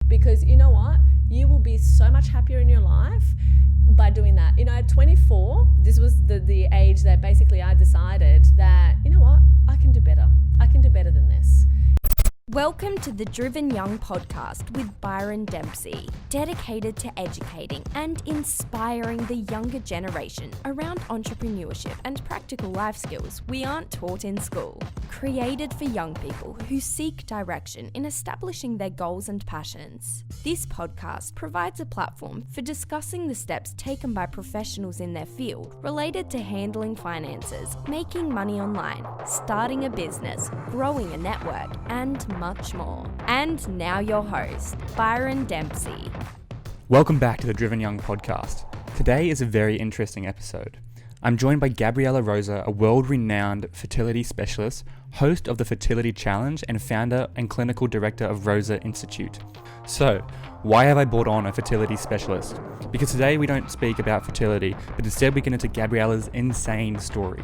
because you know what? You will be so much happier in your life by doing that. You know, at 24, this was the age that basically I decided that, you know what? I can do better. I can do better than this. Welcome to the Driven Young podcast with Byron Dempsey, dedicated to educating and inspiring the younger generation around entrepreneurship and practical life skills we aren't taught in school. Created for young people who seek direction in establishing their goals and passions. This podcast provides a platform for discussing the steps taken by professionals in their field related to handling finances, making money online, starting a business, growing a network, and much more. And now your host, Byron Dempsey. Welcome back to the Driven Young podcast. Today is a very interesting episode. I'm joined by Gabriella Rosa, a world-renowned fertility specialist, host of the Fertility Challenge, and founder and clinical director of Rosa Institute. So, why have I brought on a fertility specialist? Because today we don't speak about fertility, but instead we get into Gabriella's insane story.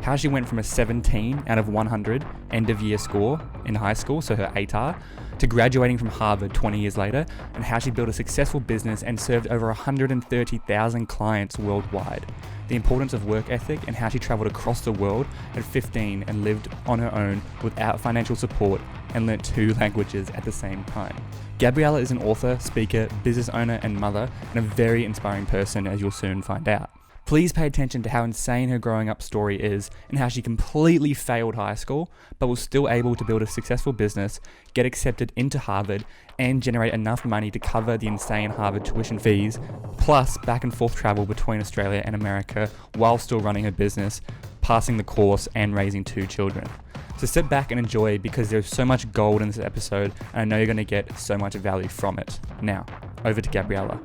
How she went from a 17 out of 100 end of year score in high school, so her ATAR, to graduating from Harvard 20 years later, and how she built a successful business and served over 130,000 clients worldwide. The importance of work ethic and how she traveled across the world at 15 and lived on her own without financial support and learnt 2 languages at the same time. Gabriella is an author, speaker, business owner and mother, and a very inspiring person, as you'll soon find out. Please pay attention to how insane her growing up story is and how she completely failed high school, but was still able to build a successful business, get accepted into Harvard, and generate enough money to cover the insane Harvard tuition fees, plus back and forth travel between Australia and America while still running her business, passing the course, and raising 2 children. So sit back and enjoy, because there's so much gold in this episode, and I know you're going to get so much value from it. Now, over to Gabriella.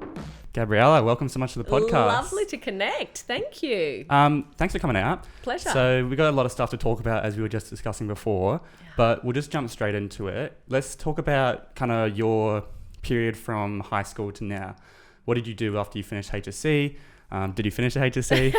Gabriella, welcome so much to the podcast. Lovely to connect. Thank you. Thanks for coming out. Pleasure. So we got a lot of stuff to talk about, as we were just discussing before, but we'll just jump straight into it. Let's talk about kind of your period from high school to now. What did you do after you finished HSC? Did you finish the HSC?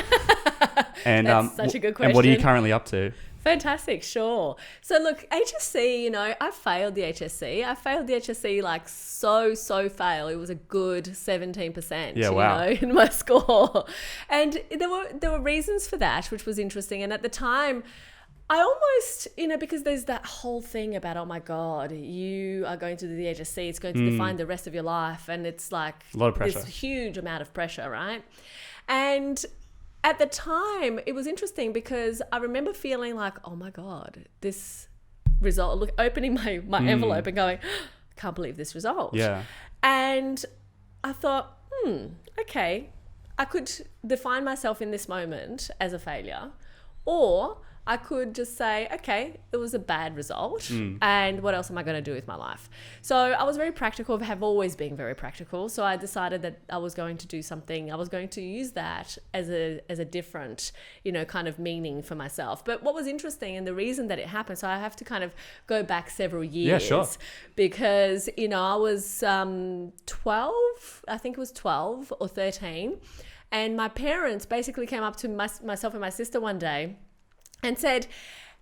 And That's such a good question. And what are you currently up to? Fantastic, sure. So look, HSC, you know, I failed the HSC. I failed the HSC like so fail. It was a good 17%, yeah, wow. In my score. And there were reasons for that, which was interesting. And at the time, I almost, because there's that whole thing about, oh my God, you are going to do the HSC. It's going to define the rest of your life. And it's like a lot of pressure. This huge amount of pressure, right? And at the time, it was interesting because I remember feeling like, oh my God, this result, opening my envelope and going, can't believe this result. Yeah. And I thought, okay, I could define myself in this moment as a failure, or I could just say, okay, it was a bad result, and what else am I going to do with my life? So I was very practical, have always been very practical. So I decided that I was going to do something. I was going to use that as a different, kind of meaning for myself. But what was interesting, and the reason that it happened, so I have to kind of go back several years. Yeah, sure. Because, I was 12, I think it was 12 or 13. And my parents basically came up to myself and my sister one day and said,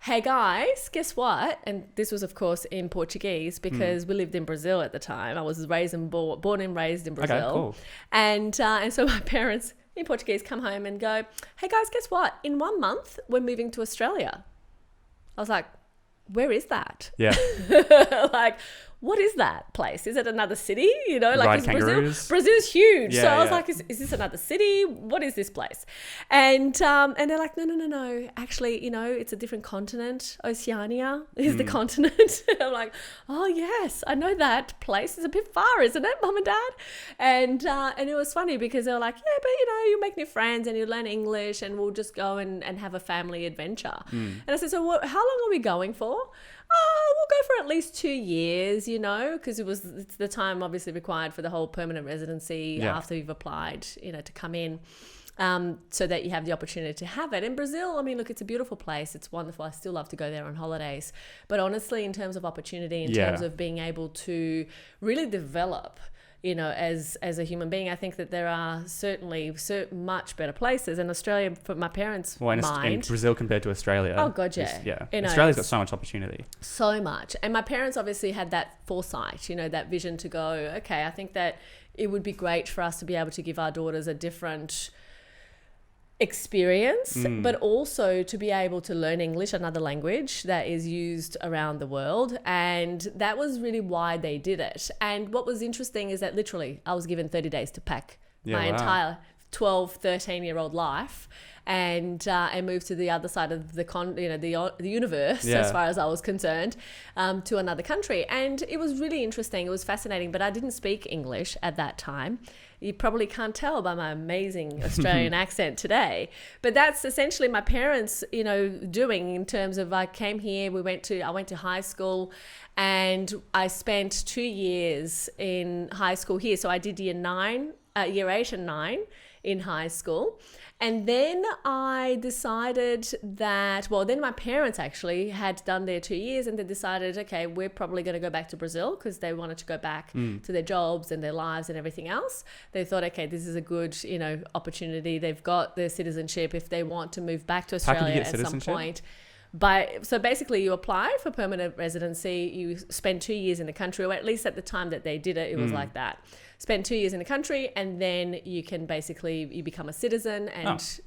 hey guys, guess what? And this was, of course, in Portuguese, because we lived in Brazil at the time. I was born and raised in Brazil. Okay, cool. And so my parents in Portuguese come home and go, hey guys, guess what? In 1 month, we're moving to Australia. I was like, where is that? Yeah. Like, what is that place? Is it another city? Ride kangaroos. Brazil's huge. Yeah, so I was like, is this another city? What is this place? And they're like, no. Actually, it's a different continent. Oceania is the continent. I'm like, oh yes, I know that place. It's a bit far, isn't it, Mum and Dad? And it was funny because they were like, yeah, but you make new friends and you learn English and we'll just go and have a family adventure. And I said, so how long are we going for? We'll go for at least 2 years, because it's the time obviously required for the whole permanent residency after you've applied, to come in, so that you have the opportunity to have it. In Brazil, look, it's a beautiful place. It's wonderful. I still love to go there on holidays. But honestly, in terms of opportunity, in terms of being able to really develop, as a human being. I think that there are certainly much better places, and Australia, for my parents' in Brazil compared to Australia. Oh God, yeah. Australia's got so much opportunity. So much. And my parents obviously had that foresight, that vision to go, okay, I think that it would be great for us to be able to give our daughters a different experience, but also to be able to learn English, another language that is used around the world. And that was really why they did it. And what was interesting is that literally I was given 30 days to pack my entire 12, 13-year-old life and move to the other side of the universe, as far as I was concerned, to another country. And it was really interesting. It was fascinating, but I didn't speak English at that time. You probably can't tell by my amazing Australian accent today, but that's essentially my parents, doing in terms of I came here, I went to high school, and I spent 2 years in high school here. So I did year 8 and 9 in high school. And then I decided that, then my parents actually had done their 2 years, and they decided, okay, we're probably going to go back to Brazil because they wanted to go back to their jobs and their lives and everything else. They thought, okay, this is a good, opportunity. They've got their citizenship if they want to move back to Australia at some point. So basically you apply for permanent residency, you spend 2 years in the country, or at least at the time that they did it, it was like that. Spend 2 years in the country, and then you can you become a citizen, and,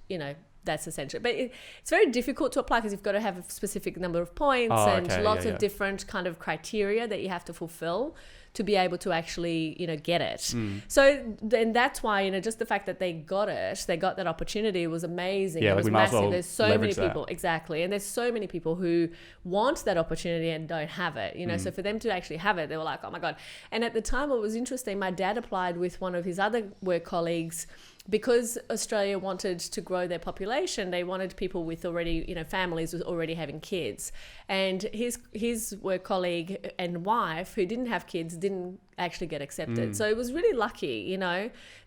that's essential. But it's very difficult to apply because you've got to have a specific number of points lots of different kind of criteria that you have to fulfill to be able to actually, get it. So then that's why, just the fact that they got that opportunity was amazing. Yeah, it was we might as massive. well There's so many that. people, exactly. And there's so many people who want that opportunity and don't have it, So for them to actually have it, they were like, oh my God. And at the time, what was interesting, my dad applied with one of his other work colleagues because Australia wanted to grow their population. They wanted people with already, families with already having kids. And his work colleague and wife, who didn't have kids, didn't actually get accepted. So it was really lucky,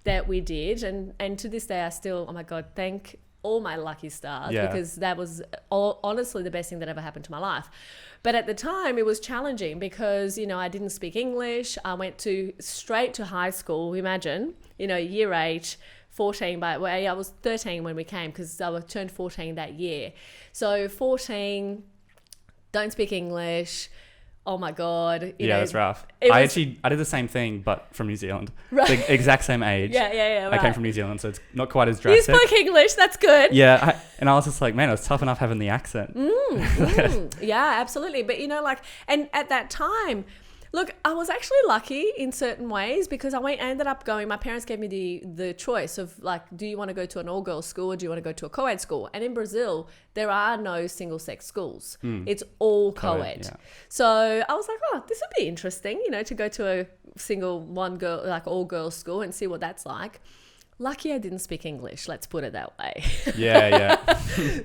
that we did. And to this day, I still, oh my God, thank all my lucky stars, because that was honestly the best thing that ever happened to my life. But at the time, it was challenging because, I didn't speak English. I went straight to high school. Imagine, year 8, 14, I was 13 when we came because I turned 14 that year. So 14, don't speak English. Oh my God. That's rough. I did the same thing, but from New Zealand. Right. The exact same age. Yeah. Right. I came from New Zealand, so it's not quite as drastic. You spoke English, that's good. Yeah. And I was just like, man, it was tough enough having the accent. Yeah, absolutely. But and at that time, look, I was actually lucky in certain ways because I ended up going, my parents gave me the choice of do you want to go to an all-girls school or do you want to go to a co-ed school? And in Brazil, there are no single-sex schools. It's all co-ed. Yeah. So I was like, oh, this would be interesting, to go to a single one-girl, all-girls school and see what that's like. Lucky I didn't speak English, let's put it that way. Yeah.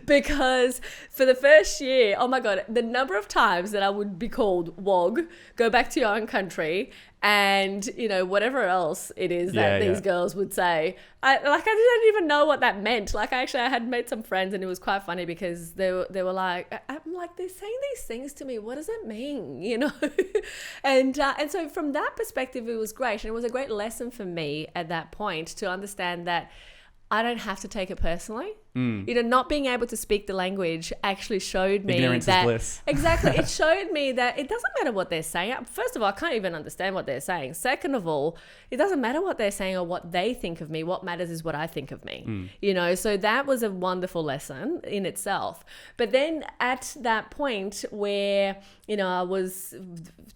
Because for the first year, oh my God, the number of times that I would be called wog, go back to your own country, and, whatever else it is that these girls would say. I didn't even know what that meant. I had made some friends, and it was quite funny because they were like, I'm like, they're saying these things to me. What does it mean? And so from that perspective, it was great. And it was a great lesson for me at that point to understand that I don't have to take it personally. Not being able to speak the language actually showed me ignorance that is bliss. Exactly. It showed me that it doesn't matter what they're saying. First of all, I can't even understand what they're saying. Second of all, it doesn't matter what they're saying or what they think of me. What matters is what I think of me. So that was a wonderful lesson in itself. But then at that point where, I was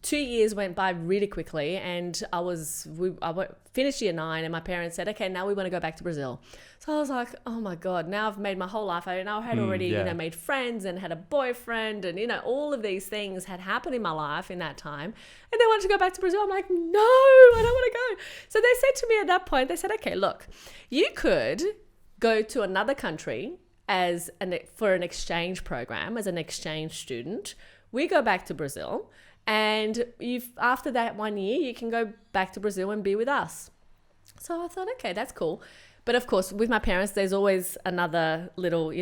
2 years went by really quickly, and I finished year 9, and my parents said, okay, now we want to go back to Brazil. So I was like, oh my God, now I've made my whole life. I had already, made friends and had a boyfriend, and, all of these things had happened in my life in that time. And they wanted to go back to Brazil. I'm like, no, I don't want to go. So they said to me at that point, they said, okay, look, you could go to another country for an exchange program as an exchange student. We go back to Brazil, and after that 1 year, you can go back to Brazil and be with us. So I thought, okay, that's cool. But of course, with my parents, there's always another little,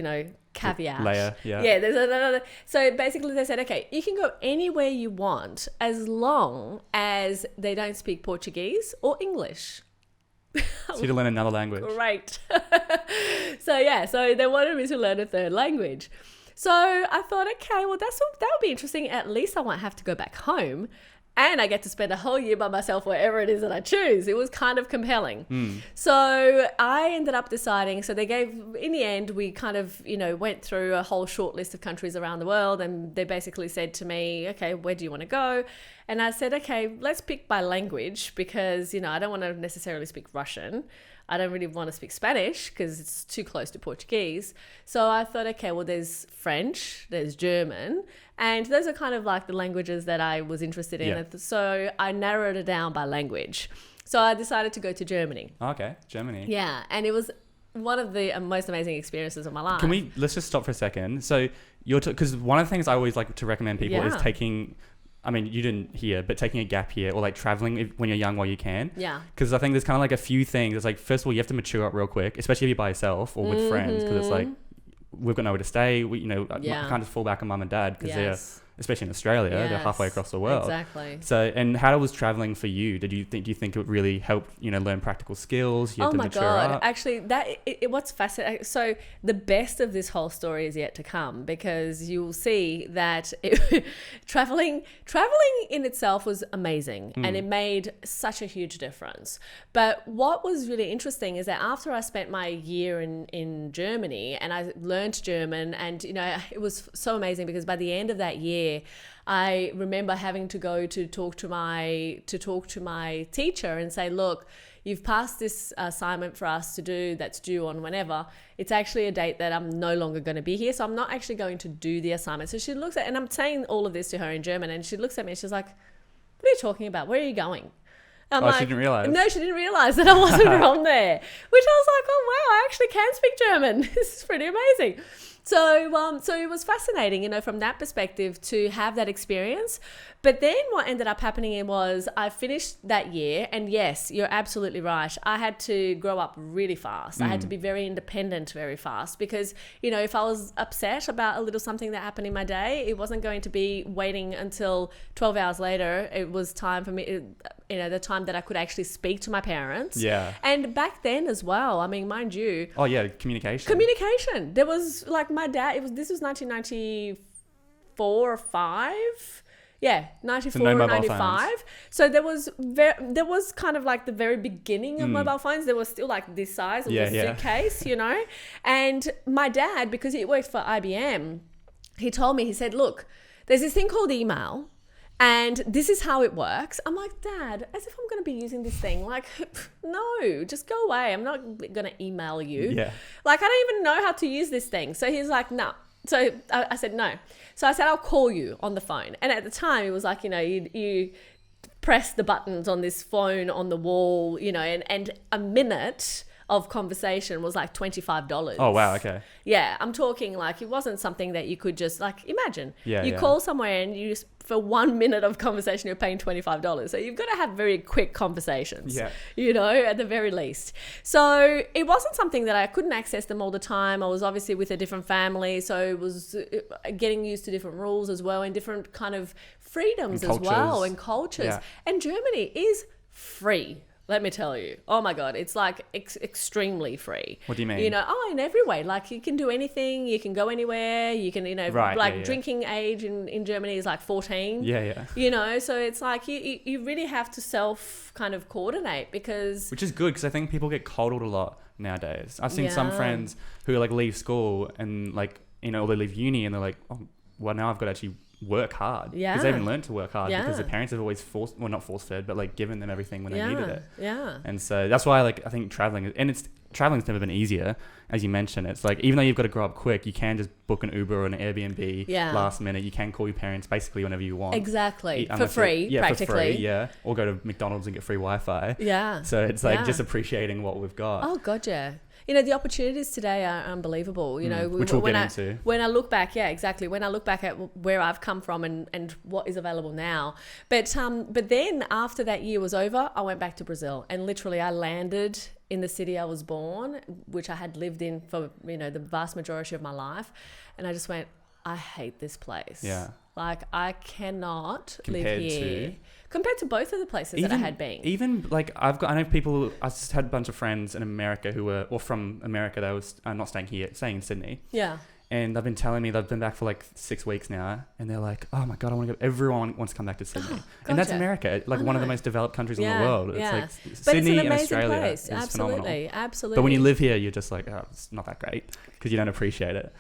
caveat. Layer, yeah. Yeah, there's another. So basically they said, okay, you can go anywhere you want as long as they don't speak Portuguese or English. So you to learn another language. Great. So they wanted me to learn a third language. So I thought, okay, well, that would be interesting. At least I won't have to go back home. And I get to spend a whole year by myself wherever it is that I choose. It was kind of compelling. So I ended up deciding, in the end, we kind of, went through a whole short list of countries around the world. And they basically said to me, okay, where do you want to go? And I said, okay, let's pick by language because, I don't want to necessarily speak Russian. I don't really want to speak Spanish because it's too close to Portuguese. So I thought, okay, well, there's French, there's German, and those are kind of like the languages that I was interested in. Yeah. So I narrowed it down by language. So I decided to go to Germany. Okay, Germany. Yeah, and it was one of the most amazing experiences of my life. Let's just stop for a second. So because one of the things I always like to recommend people is taking, I mean, you didn't hear, but taking a gap year or like traveling when you're young while you can. Yeah. Because I think there's kind of like a few things. It's like, first of all, you have to mature up real quick, especially if you're by yourself or with friends, because it's like, we've got nowhere to stay. I can't just fall back on mum and dad because they're, especially in Australia, they're halfway across the world. Exactly. So, and how was traveling for you? Do you think it really helped, learn practical skills? You have to mature up? Actually, what's fascinating. So the best of this whole story is yet to come because you'll see that traveling in itself was amazing and it made such a huge difference. But what was really interesting is that after I spent my year in Germany and I learned German, and it was so amazing because by the end of that year, I remember having to go to talk to my teacher and say, look, you've passed this assignment for us to do that's due on whenever. It's actually a date that I'm no longer going to be here, so I'm not actually going to do the assignment. So she looks at, and I'm saying all of this to her in German, and she looks at me and she's like, what are you talking about? Where are you going? She didn't realize. No, she didn't realize that I wasn't from there, which I was like, oh wow, I actually can speak German. This is pretty amazing. So it was fascinating, from that perspective to have that experience. But then what ended up happening was I finished that year, and yes, you're absolutely right. I had to grow up really fast. I had to be very independent very fast because, if I was upset about a little something that happened in my day, it wasn't going to be waiting until 12 hours later. It was time for me, the time that I could actually speak to my parents. Yeah. And back then as well, I mean, mind you. Oh yeah, communication. There was like my dad, this was 1994 or 5. Yeah, 94 or 95. Phones. So there was kind of like the very beginning of mobile phones. There was still like this size of a suitcase, And my dad, because he worked for IBM, he told me, he said, look, there's this thing called email. And this is how it works. I'm like, Dad, as if I'm going to be using this thing. Like, no, just go away. I'm not going to email you. Yeah. Like, I don't even know how to use this thing. So he's like, no. So I said, no. So I said, I'll call you on the phone. And at the time, it was like, you press the buttons on this phone on the wall, and a minute of conversation was like $25. Oh, wow. Okay. Yeah. I'm talking like it wasn't something that you could just like imagine. You call somewhere and you just, for 1 minute of conversation, you're paying $25. So you've got to have very quick conversations, at the very least. So it wasn't something that I couldn't access them all the time. I was obviously with a different family. So it was getting used to different rules as well and different kind of freedoms as well and cultures. Yeah. And Germany is free. Let me tell you. Oh my God. It's like extremely free. What do you mean? In every way. Like you can do anything. You can go anywhere. You can, drinking age in Germany is like 14. Yeah. So it's like you really have to self kind of coordinate because. Which is good because I think people get coddled a lot nowadays. I've seen some friends who like leave school and like, or they leave uni and they're like, oh, well, now I've got to actually work hard because they haven't learned to work hard because their parents have always not force fed but like given them everything when they needed it. And so that's why I think traveling's never been easier, as you mentioned. It's like even though you've got to grow up quick, you can just book an Uber or an Airbnb last minute. You can call your parents basically whenever you want, for free, practically, or go to McDonald's and get free Wi-Fi. So it's like just appreciating what we've got. Oh god, yeah. The opportunities today are unbelievable. Which we'll get into. When I look back, when I look back at where I've come from and what is available now. But then after that year was over, I went back to Brazil and literally I landed in the city I was born, which I had lived in for, the vast majority of my life. And I just went, I hate this place. Yeah. Like, I cannot Compared live here. to? Compared to both of the places that I had been. Even like I know people, I just had a bunch of friends in America from America, they were not staying here, staying in Sydney. Yeah. And they've been telling me they've been back for like 6 weeks now, and they're like, "Oh my god, I want to go!" Everyone wants to come back to Sydney, and that's America, like one of the most developed countries in the world. It's like but Sydney it's an and amazing Australia place. is Absolutely, phenomenal. absolutely. But when you live here, you're just like, "Oh, it's not that great," because you don't appreciate it.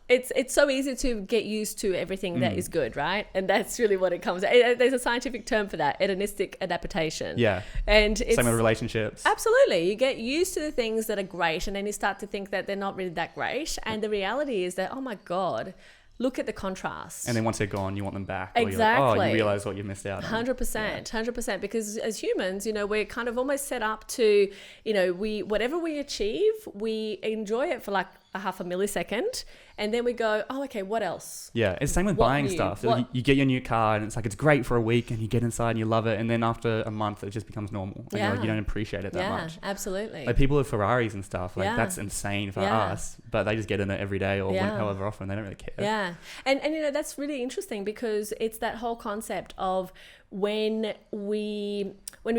It's so easy to get used to everything that is good, right? And that's really what it comes. There's a scientific term for that: hedonistic adaptation. Yeah, and it's same with relationships. Absolutely, you get used to the things that are great, and then you start to think that they're not really that great. And the reality is that, oh my god, look at the contrast. And then once they're gone, you want them back. Exactly. Or you're like, you realize what you missed out on. 100%. Because as humans, we're kind of almost set up to, whatever we achieve, we enjoy it for like a half a millisecond, and then we go, oh, okay, what else? Yeah, it's same with buying stuff. You get your new car and it's like, it's great for a week, and you get inside and you love it, and then after a month it just becomes normal, and you're like, you don't appreciate it that much. Yeah, absolutely. Like people with Ferraris and stuff, like that's insane for us, but they just get in it every day or however often, they don't really care. Yeah, and that's really interesting, because it's that whole concept of when we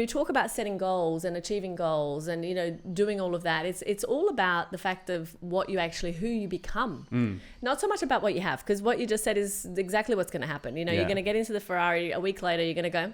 talk about setting goals and achieving goals and doing all of that, it's all about the fact of who you become, not so much about what you have, because what you just said is exactly what's going to happen. You're going to get into the Ferrari, a week later you're going to go,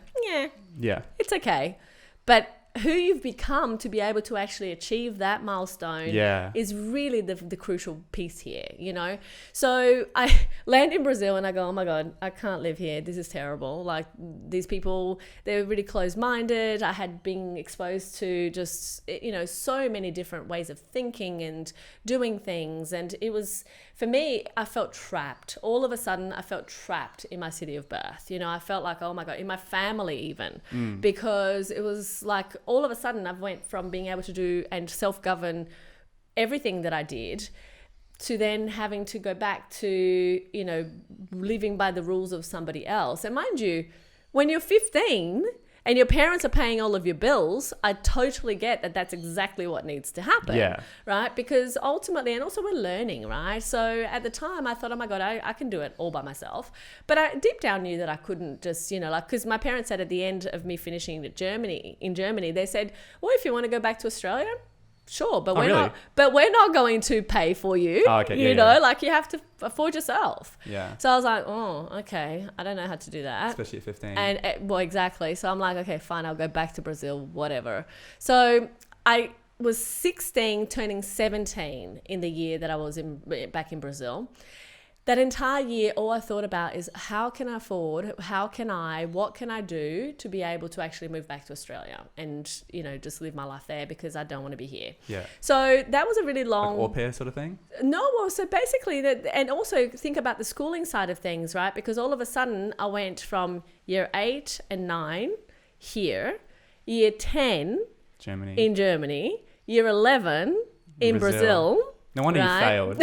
it's okay, but who you've become to be able to actually achieve that milestone is really the crucial piece here, So I land in Brazil and I go, oh my God, I can't live here. This is terrible. Like, these people, they're really closed-minded. I had been exposed to just, so many different ways of thinking and doing things. And it was, for me, I felt trapped. All of a sudden, I felt trapped in my city of birth. I felt like, oh my God, in my family even, because it was like, all of a sudden I went from being able to do and self-govern everything that I did to then having to go back to, living by the rules of somebody else. And mind you, when you're 15 and your parents are paying all of your bills, I totally get that that's exactly what needs to happen, right? Because ultimately, and also we're learning, right? So at the time I thought, oh my God, I can do it all by myself. But I deep down knew that I couldn't just, because my parents said at the end of me finishing in Germany, they said, well, if you want to go back to Australia, sure, but we're not going to pay for you. Oh, okay. You know, like you have to afford yourself. Yeah. So I was like, oh, okay, I don't know how to do that. Especially at 15. And well, exactly. So I'm like, okay, fine, I'll go back to Brazil, whatever. So I was 16, turning 17 in the year that I was back in Brazil. That entire year, all I thought about is what can I do to be able to actually move back to Australia and, just live my life there, because I don't want to be here. Yeah. So that was a really long... Like au pair sort of thing? No, well, so basically, and also think about the schooling side of things, right? Because all of a sudden I went from year 8 and 9 here, year 10 in Germany, year 11 in Brazil. No wonder you failed.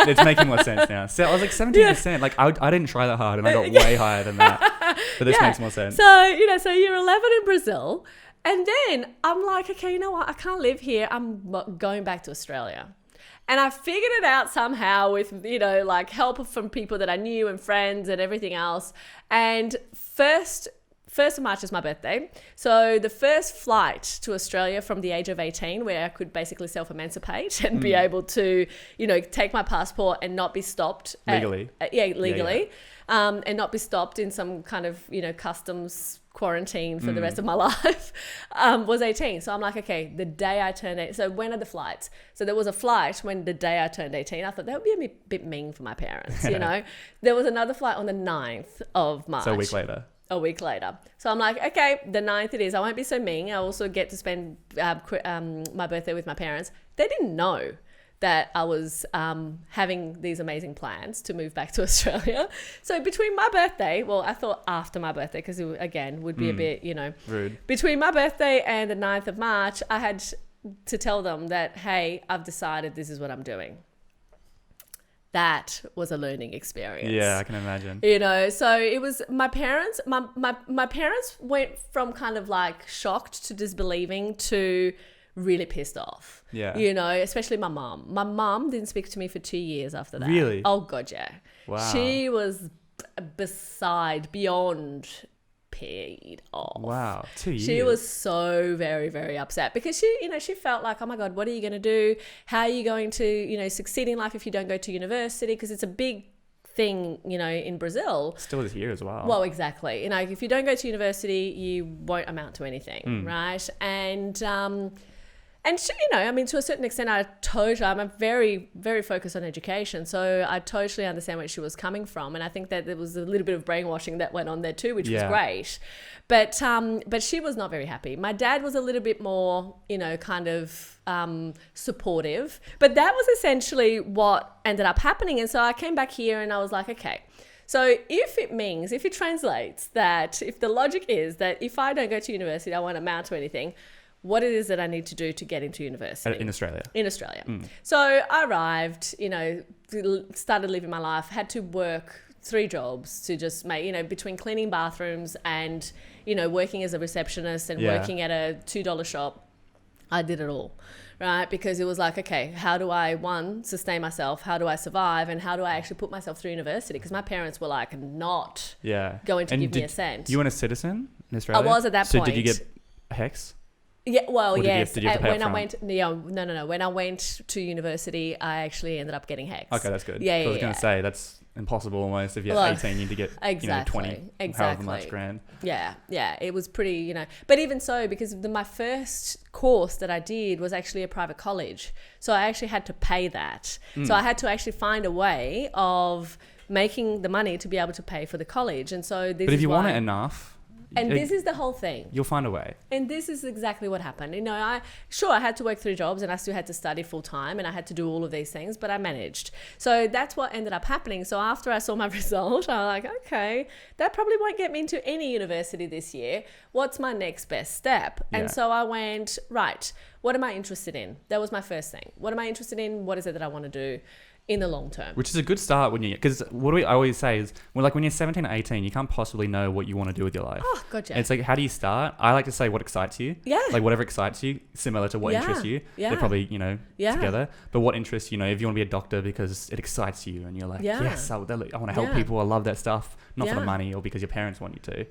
It's making more sense now. So I was like 17%. Like I didn't try that hard, and I got way higher than that. But this makes more sense. So, so year 11 in Brazil. And then I'm like, okay, you know what? I can't live here. I'm going back to Australia. And I figured it out somehow with, like help from people that I knew and friends and everything else. And first of March is my birthday. So the first flight to Australia from the age of 18, where I could basically self-emancipate and be able to, take my passport and not be stopped. Legally. Legally. And not be stopped in some kind of, customs quarantine for the rest of my life, was 18. So I'm like, okay, the day I turned 18. So when are the flights? So there was a flight when the day I turned 18. I thought that would be a bit mean for my parents, There was another flight on the 9th of March. So a week later. So I'm like, okay, the 9th it is. I won't be so mean. I also get to spend my birthday with my parents. They didn't know that I was having these amazing plans to move back to Australia. So between my birthday, well, I thought after my birthday, because it, again, would be a bit, rude. Between my birthday and the 9th of March, I had to tell them that, hey, I've decided this is what I'm doing. That was a learning experience. Yeah, I can imagine. So it was my parents, my parents went from kind of like shocked to disbelieving to really pissed off. Yeah. You know, especially my mum. My mum didn't speak to me for 2 years after that. Really? Oh, God, yeah. Wow. She was beyond paid off. Wow. 2 years. She was so very, very upset because she felt like, oh my God, what are you going to do? How are you going to, succeed in life if you don't go to university? Because it's a big thing, in Brazil. Still is here as well. Well, exactly. If you don't go to university, you won't amount to anything, right? And she, to a certain extent, I'm very, very focused on education. So I totally understand where she was coming from. And I think that there was a little bit of brainwashing that went on there too, which was great. But she was not very happy. My dad was a little bit more, supportive. But that was essentially what ended up happening. And so I came back here and I was like, okay. So if it translates that, if the logic is that if I don't go to university, I won't amount to anything, what it is that I need to do to get into university. In Australia. In Australia. So I arrived, started living my life, had to work 3 jobs to just make, between cleaning bathrooms and, working as a receptionist and working at a $2 shop. I did it all, right? Because it was like, okay, how do I, sustain myself? How do I survive? And how do I actually put myself through university? Because my parents were like not going to give me a cent. You were a citizen in Australia? I was at that point. So did you get HECS? Yeah, well, yes. Did you have to pay when up I front? went, no. When I went to university, I actually ended up getting HECS. Okay, that's good. Yeah, I was going to say that's impossible almost. If you're 18, you need to get 20, however much grand. Yeah, it was pretty, But even so, because my first course that I did was actually a private college, so I actually had to pay that. So I had to actually find a way of making the money to be able to pay for the college, and so this. But if you want it enough. And this is the whole thing. You'll find a way. And this is exactly what happened. I had to work 3 jobs and I still had to study full time and I had to do all of these things, but I managed. So that's what ended up happening. So after I saw my result, I was like, okay, that probably won't get me into any university this year. What's my next best step? Yeah. And so I went, right, what am I interested in? That was my first thing. What am I interested in? What is it that I want to do in the long term? Which is a good start because I always say is, when you're 17 or 18, you can't possibly know what you want to do with your life. Oh, gotcha. And it's like, how do you start? I like to say what excites you. Yeah. Like whatever excites you, similar to what interests you. Yeah. They're probably, together. But what interests, if you want to be a doctor because it excites you and you're like, yes, I want to help people. I love that stuff. Not for the money or because your parents want you to.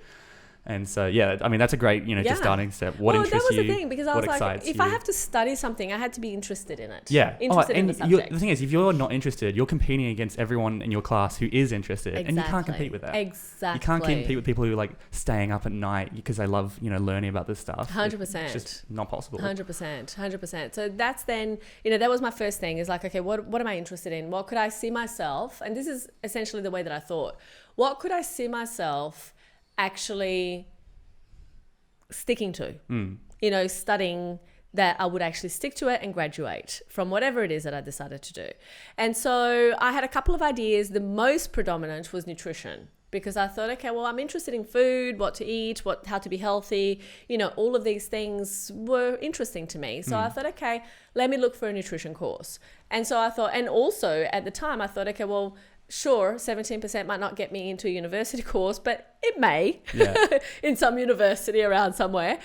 And so, that's a great, just starting step. What interests you? That was the thing, because I was like, if I have to study something, I had to be interested in it. Yeah. Interested in the subject. The thing is, if you're not interested, you're competing against everyone in your class who is interested. Exactly. And you can't compete with that. Exactly. You can't compete with people who are staying up at night because they love, learning about this stuff. 100%. It's just not possible. 100%. So that's then, that was my first thing is like, okay, what am I interested in? What could I see myself? And this is essentially the way that I thought. What could I see myself actually sticking to, studying that I would actually stick to it and graduate from whatever it is that I decided to do. And so I had a couple of ideas. The most predominant was nutrition, because I thought, okay, well, I'm interested in food, what to eat, how to be healthy. All of these things were interesting to me. So I thought, okay, let me look for a nutrition course. And so I thought, and also at the time I thought, okay, well, sure, 17% might not get me into a university course, but it may in some university around somewhere,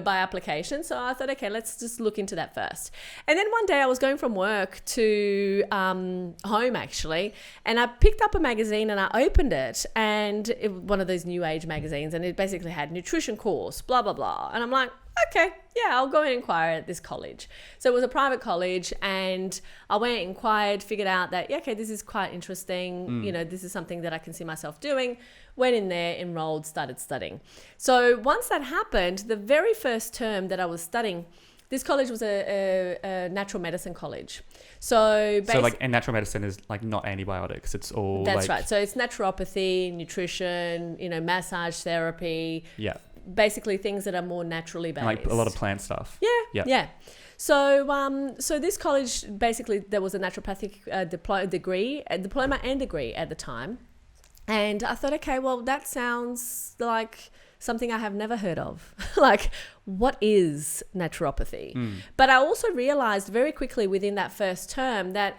by application. So I thought, okay, let's just look into that first. And then one day I was going from work to home actually, and I picked up a magazine and I opened it, and one of those new age magazines, and it basically had nutrition course, blah, blah, blah. And I'm like, okay, yeah, I'll go and inquire at this college. So it was a private college, and I went, inquired, figured out that, okay, this is quite interesting. This is something that I can see myself doing. Went in there, enrolled, started studying. So once that happened, the very first term that I was studying, this college was a natural medicine college. So and natural medicine is not antibiotics. It's all that's right. So it's naturopathy, nutrition, massage therapy. Yeah. Basically things that are more naturally based. Like a lot of plant stuff. Yeah. So so this college, basically there was a naturopathic diploma and degree at the time. And I thought, okay, well, that sounds like something I have never heard of. What is naturopathy? But I also realized very quickly within that first term that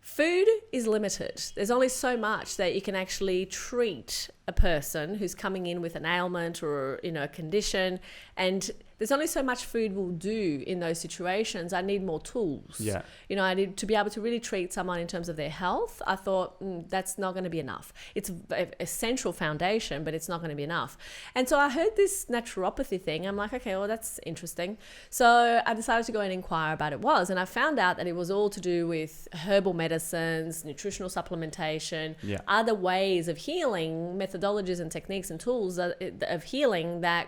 food is limited. There's only so much that you can actually treat a person who's coming in with an ailment or, a condition. And there's only so much food will do in those situations. I need more tools. Yeah. You know, I need to be able to really treat someone in terms of their health. I thought that's not going to be enough. It's an essential foundation, but it's not going to be enough. And so I heard this naturopathy thing. I'm like, okay, well, that's interesting. So I decided to go and inquire about it and I found out that it was all to do with herbal medicines, nutritional supplementation, other ways of healing, methodologies and techniques and tools of healing that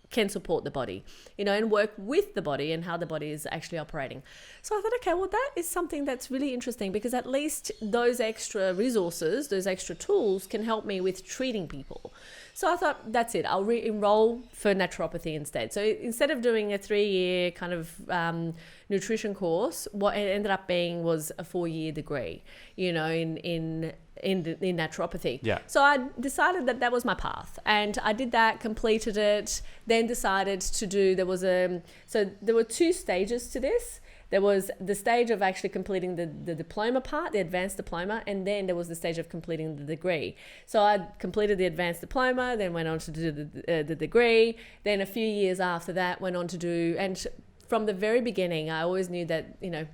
can support the body, you know, and work with the body and how the body is actually operating. So I thought, okay, well, that is something that's really interesting, because at least those extra resources, those extra tools can help me with treating people. So I thought, that's it. I'll re-enroll for naturopathy instead. So instead of doing a 3-year kind of nutrition course, what it ended up being was a 4-year degree, you know, in naturopathy. Yeah. So I decided that that was my path, and I did that, completed it, then decided to do, so there were 2 stages to this. There was the stage of actually completing the diploma part, the advanced diploma, and then there was the stage of completing the degree. So I completed the advanced diploma, then went on to do the degree. Then a few years after that, went on to do, and from the very beginning, I always knew that, you know,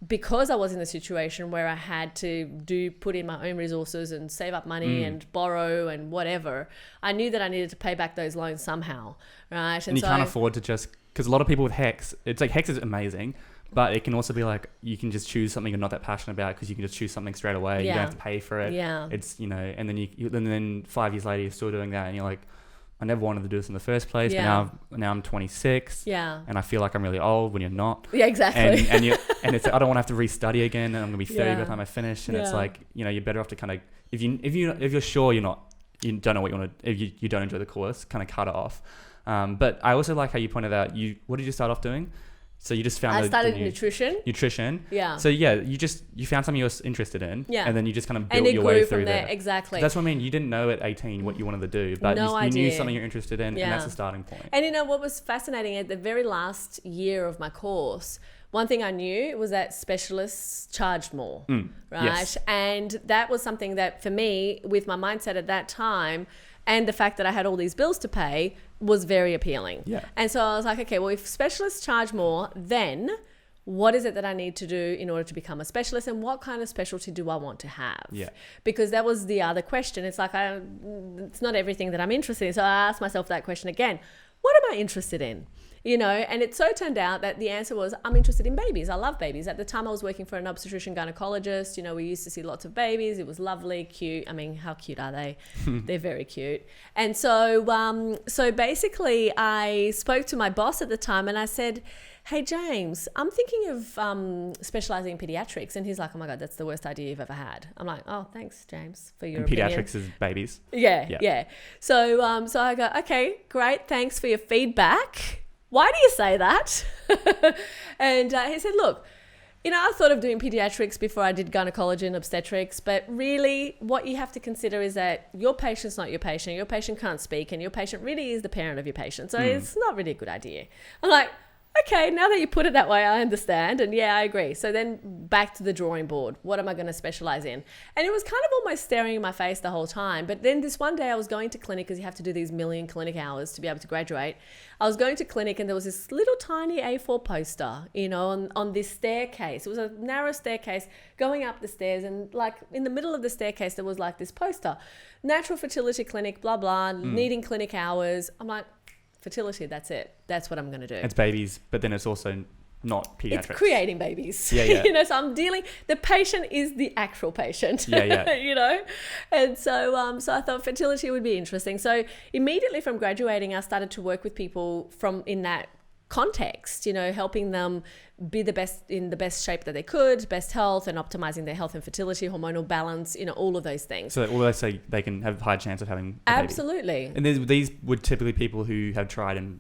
because I was in a situation where I had to put in my own resources and save up money and borrow and whatever, I knew that I needed to pay back those loans somehow, right? And you can't afford to just, because a lot of people with HEX, it's like HEX is amazing, but it can also be like, you can just choose something you're not that passionate about, because you can just choose something straight away. You don't have to pay for it. Yeah. It's, you know, and then then 5 years later, you're still doing that, and you're like, I never wanted to do this in the first place, but now I'm 26, and I feel like I'm really old when you're not. Yeah, exactly. And it's, I don't want to have to restudy again, and I'm gonna be 30 by the time I finish. And it's like, you know, you're better off to kind of, if you're sure you don't know what you want to, if you don't enjoy the course, kind of cut it off. But I also like how you pointed out, what did you start off doing? So you just found I started nutrition. Yeah. So yeah, you found something you were interested in. Yeah. And then you just kind of built your way through there. Exactly. That's what I mean. You didn't know at 18 what you wanted to do, but you knew something you're interested in, and that's the starting point. And you know what was fascinating, at the very last year of my course, one thing I knew was that specialists charged more, right? Yes. And that was something that, for me, with my mindset at that time, and the fact that I had all these bills to pay, was very appealing. Yeah. And so I was like, okay, well, if specialists charge more, then what is it that I need to do in order to become a specialist, and what kind of specialty do I want to have? Yeah. Because that was the other question. It's like, it's not everything that I'm interested in. So I asked myself that question again. What am I interested in? You know, and it so turned out that the answer was, I'm interested in babies. I love babies. At the time I was working for an obstetrician gynecologist. You know, we used to see lots of babies. It was lovely, cute. I mean, how cute are they? They're very cute. And so, so basically I spoke to my boss at the time, and I said, hey, James, I'm thinking of specializing in pediatrics. And he's like, oh my God, that's the worst idea you've ever had. I'm like, oh, thanks, James, for your opinion. Pediatrics is babies. Yeah. So, so I go, okay, great. Thanks for your feedback. Why do you say that? And he said, look, you know, I thought of doing pediatrics before I did gynecology and obstetrics, but really what you have to consider is that your patient's not your patient. Your patient can't speak, and your patient really is the parent of your patient. So it's not really a good idea. I'm like, okay, now that you put it that way, I understand. And yeah, I agree. So then back to the drawing board. What am I going to specialize in? And it was kind of almost staring in my face the whole time. But then this one day I was going to clinic, because you have to do these million clinic hours to be able to graduate. I was going to clinic, and there was this little tiny A4 poster, you know, on this staircase. It was a narrow staircase going up the stairs, and like in the middle of the staircase, there was like this poster, natural fertility clinic, blah, blah, needing clinic hours. I'm like, fertility, that's it. That's what I'm going to do. It's babies, but then it's also not pediatrics. It's creating babies. Yeah. You know, so I'm the patient is the actual patient. Yeah. You know? And so so I thought fertility would be interesting. So immediately from graduating, I started to work with people in that context, you know, helping them be in the best shape that they could, best health, and optimizing their health and fertility, hormonal balance, you know, all of those things. So all they say, they can have a high chance of having a Absolutely. baby. And these would typically people who have tried and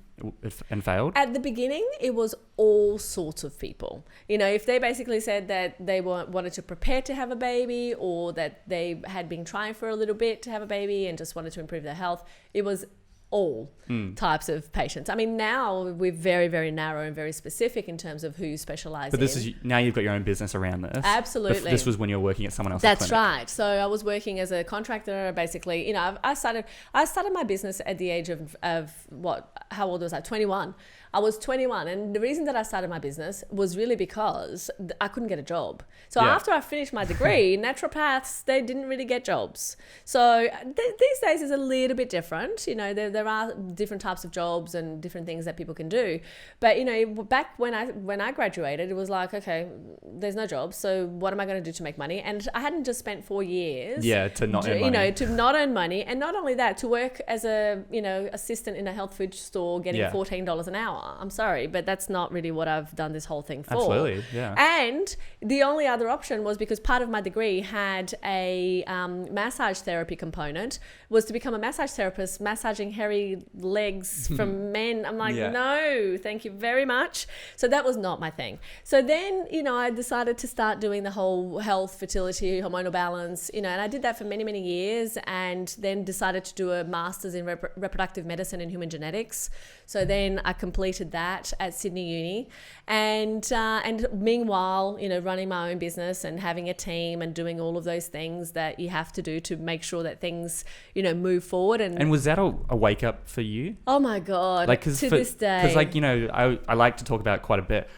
failed? At the beginning, it was all sorts of people. You know, if they basically said that they wanted to prepare to have a baby, or that they had been trying for a little bit to have a baby and just wanted to improve their health, it was all types of patients. I mean, now we're very, very narrow and very specific in terms of who specialises in. But now you've got your own business around this. Absolutely. This was when you were working at someone else's clinic. That's right. So I was working as a contractor, basically. You know, I started my business at the age of how old was I? 21. I was 21, and the reason that I started my business was really because I couldn't get a job. So after I finished my degree, naturopaths, they didn't really get jobs. So these days is a little bit different. You know, there are different types of jobs and different things that people can do. But, you know, back when I graduated, it was like, okay, there's no jobs. So what am I going to do to make money? And I hadn't just spent 4 years. Yeah, to not earn money. You know, to not earn money. And not only that, to work as a, you know, assistant in a health food store getting $14 an hour. I'm sorry, but that's not really what I've done this whole thing for. Absolutely, yeah. And the only other option was, because part of my degree had a massage therapy component, was to become a massage therapist, massaging hairy legs from men. I'm like, no, thank you very much. So that was not my thing. So then, you know, I decided to start doing the whole health, fertility, hormonal balance, you know, and I did that for many, many years, and then decided to do a master's in reproductive medicine and human genetics. So then I completed that at Sydney Uni, and meanwhile, you know, running my own business and having a team and doing all of those things that you have to do to make sure that things, you know, move forward. And was that a wake up for you? Oh my God, like, to this day. Because, like, you know, I like to talk about quite a bit.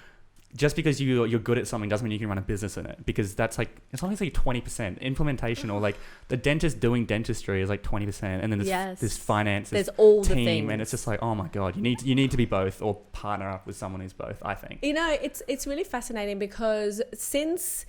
Just because you're good at something doesn't mean you can run a business in it, because that's like, it's only like 20% implementation, or like the dentist doing dentistry is like 20%, and then there's finance, there's all team, the things. And it's just like, oh my God, you need to be both, or partner up with someone who's both, I think. You know, it's really fascinating, because since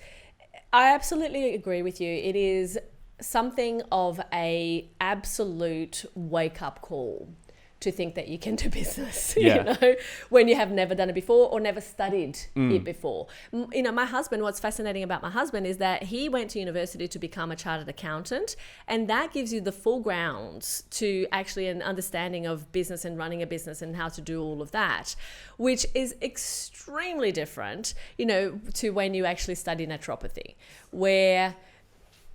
I absolutely agree with you, it is something of a absolute wake up call to think that you can do business, you know, when you have never done it before or never studied it before. You know, my husband, what's fascinating about my husband is that he went to university to become a chartered accountant, and that gives you the full grounds to actually an understanding of business and running a business and how to do all of that, which is extremely different, you know, to when you actually study naturopathy, where,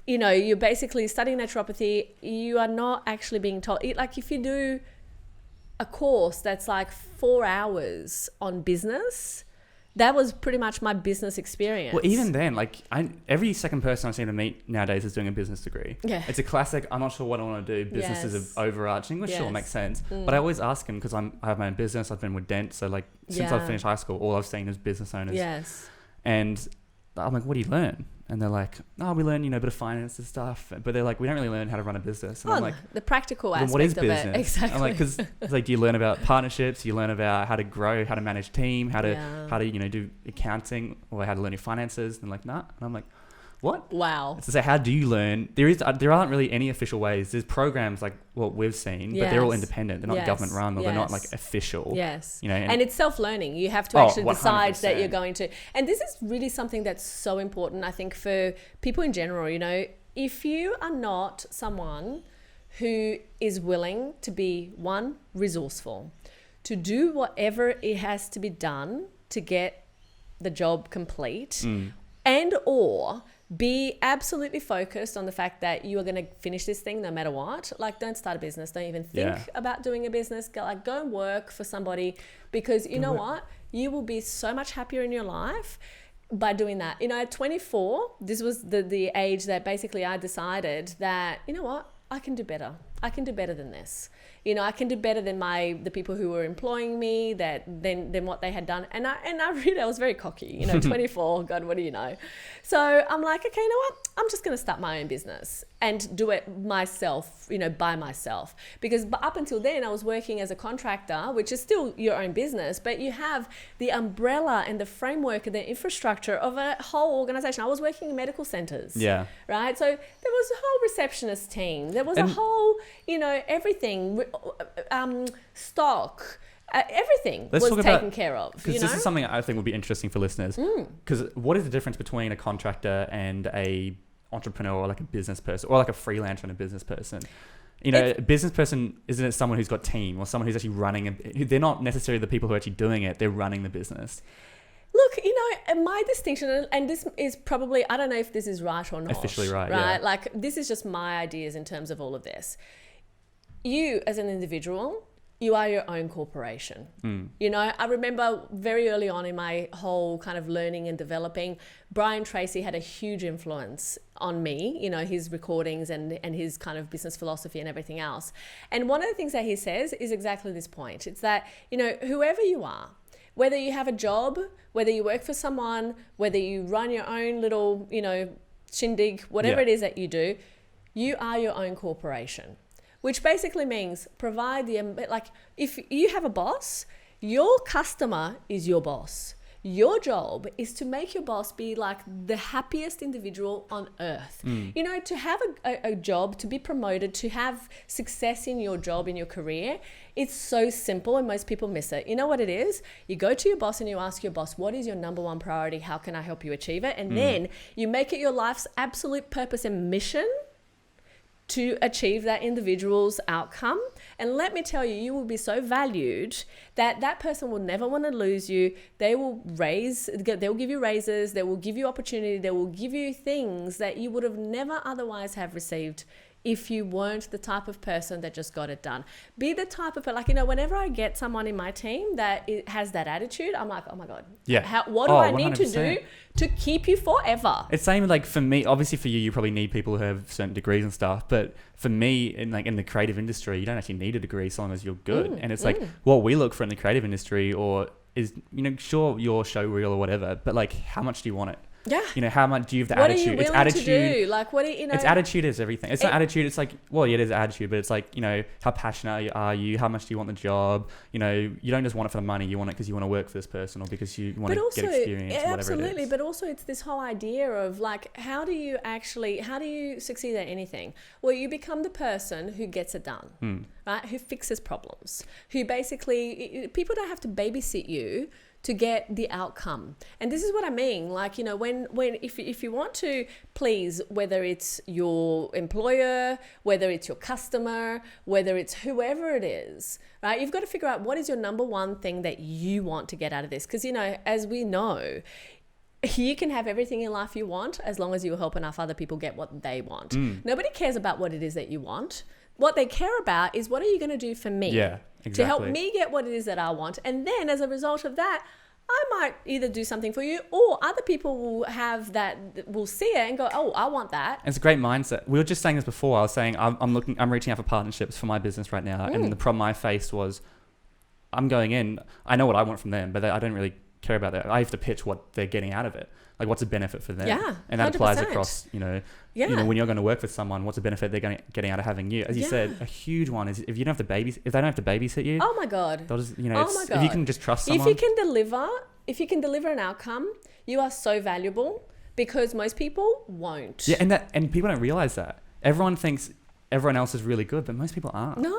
you know, you're basically studying naturopathy, you are not actually being told, like if you do a course that's like 4 hours on business, that was pretty much my business experience. Well, even then, like every second person I seem to meet nowadays is doing a business degree. Yeah. It's a classic, I'm not sure what I want to do. Business is overarching, which sure makes sense. But I always ask them, because I have my own business. I've been with Dent. So like since I've finished high school, all I've seen is business owners. Yes. And I'm like, what do you learn? And they're like, oh, we learn, you know, a bit of finance and stuff. But they're like, we don't really learn how to run a business. And I'm like, the practical aspect what is of business? It. Exactly. I'm like, because it's like, do you learn about partnerships? Do you learn about how to grow, how to manage team, how to you know, do accounting, or how to learn your finances? And like, nah. And I'm like, what? Wow. So how do you learn? There aren't really any official ways. There's programs like what we've seen, but they're all independent. They're not government run, or they're not like official. Yes. You know, and it's self-learning. You have to actually 100%. decide that you're going to. And this is really something that's so important, I think, for people in general. You know, if you are not someone who is willing to be, one, resourceful, to do whatever it has to be done to get the job complete, and or be absolutely focused on the fact that you are going to finish this thing no matter what. Like, don't start a business. Don't even think about doing a business. Go and work for somebody, because you know what? You will be so much happier in your life by doing that. You know, at 24, this was the age that basically I decided that, you know what? I can do better. I can do better than this. You know, I can do better than the people who were employing me, than what they had done. And I was very cocky, you know, 24, God, what do you know? So I'm like, okay, you know what? I'm just going to start my own business and do it myself, you know, by myself. Because up until then I was working as a contractor, which is still your own business, but you have the umbrella and the framework and the infrastructure of a whole organization. I was working in medical centers. Yeah. Right. So there was a whole receptionist team. There was a whole, you know, everything, stock, everything was taken care of. Because this is something I think would be interesting for listeners. Because what is the difference between a contractor and a entrepreneur, or like a business person, or like a freelancer and a business person? You know, a business person, isn't it someone who's got team, or someone who's actually running they're not necessarily the people who are actually doing it, they're running the business. Look, you know, my distinction, and this is probably, I don't know if this is right or not. Officially right, yeah. Like, this is just my ideas in terms of all of this. You as an individual you are your own corporation. You know, I remember very early on in my whole kind of learning and developing, Brian Tracy had a huge influence on me, you know, his recordings and his kind of business philosophy and everything else. And one of the things that he says is exactly this point. It's that, you know, whoever you are, whether you have a job, whether you work for someone, whether you run your own little, you know, shindig, whatever it is that you do, you are your own corporation. Which basically means provide like if you have a boss, your customer is your boss. Your job is to make your boss be like the happiest individual on earth. You know, to have a job, to be promoted, to have success in your job, in your career, it's so simple and most people miss it. You know what it is? You go to your boss and you ask your boss, what is your number one priority? How can I help you achieve it? And then you make it your life's absolute purpose and mission to achieve that individual's outcome. And let me tell you, you will be so valued that that person will never want to lose you. They will give you raises, they will give you opportunity, they will give you things that you would have never otherwise have received if you weren't the type of person that just got it done. Be the type of, like, you know, whenever I get someone in my team that has that attitude, I'm like, oh my God, what do I need 100%. to do to keep you forever? It's same like for me, obviously for you probably need people who have certain degrees and stuff, but for me in the creative industry, you don't actually need a degree so long as you're good. And it's like what we look for in the creative industry or is, you know, sure, your show reel or whatever, but like how much do you want it? Yeah. You know, how much do you have the what attitude? Are you willing to do? Like, what do you know? It's attitude is everything. It's not attitude. It's like, well, yeah, it is attitude, but it's like, you know, how passionate are you? How much do you want the job? You know, you don't just want it for the money. You want it because you want to work for this person or because you want to get experience, whatever absolutely, it is. But also it's this whole idea of like, how do you succeed at anything? Well, you become the person who gets it done, right? Who fixes problems, who basically, people don't have to babysit you to get the outcome. And this is what I mean. Like, you know, if you want to please, whether it's your employer, whether it's your customer, whether it's whoever it is, right? You've got to figure out what is your number one thing that you want to get out of this. Because, you know, as we know, you can have everything in life you want as long as you help enough other people get what they want. Nobody cares about what it is that you want. What they care about is what are you going to do for me? Yeah, exactly. To help me get what it is that I want. And then as a result of that, I might either do something for you or other people will see it and go, oh, I want that. It's a great mindset. We were just saying this before. I was saying I'm reaching out for partnerships for my business right now. And the problem I faced was I'm going in, I know what I want from them, but I don't really care about that. I have to pitch what they're getting out of it. Like what's the benefit for them? Yeah, and that 100%. applies across, you know, when you're going to work with someone, what's the benefit they're getting out of having you? As you said, a huge one is if they don't have to babysit you. Oh my God. They'll just, you know, if you can just trust someone. If you can deliver an outcome, you are so valuable because most people won't. Yeah, and people don't realize that. Everyone thinks everyone else is really good, but most people aren't. No.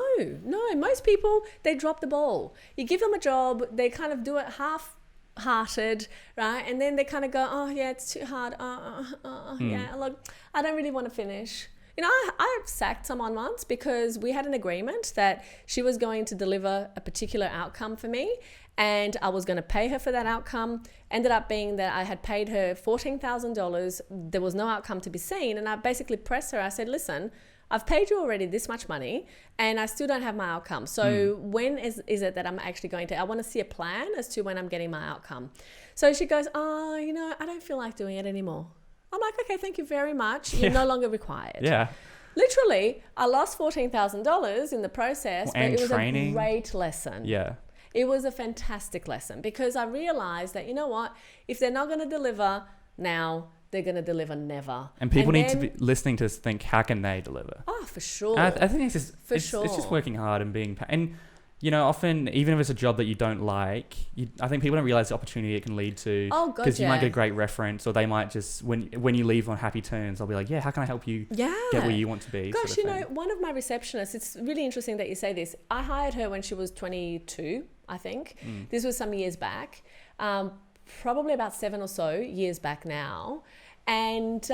Most people, they drop the ball. You give them a job, they kind of do it half-hearted, right? And then they kind of go, oh yeah, it's too hard. Yeah, look, I don't really want to finish. You know, I sacked someone once because we had an agreement that she was going to deliver a particular outcome for me and I was going to pay her for that outcome. Ended up being that I had paid her $14,000. There was no outcome to be seen. And I basically pressed her. I said, listen, I've paid you already this much money and I still don't have my outcome. So when is it that I'm actually I want to see a plan as to when I'm getting my outcome. So she goes, oh, you know, I don't feel like doing it anymore. I'm like, okay, thank you very much. You're no longer required. Yeah. Literally, I lost $14,000 in the process, but it was a great lesson. Yeah. It was a fantastic lesson because I realized that, you know what, if they're not going to deliver now, they're going to deliver never. And people need to be listening to us think, how can they deliver? Oh, for sure. I think it's just working hard and being... And, you know, often, even if it's a job that you don't like, I think people don't realize the opportunity it can lead to. Oh, God, because you might get a great reference or they might just, when you leave on happy terms, they'll be like, yeah, how can I help you get where you want to be? Gosh, you know, one of my receptionists, it's really interesting that you say this. I hired her when she was 22, I think. This was some years back, probably about 7 or so years back now. And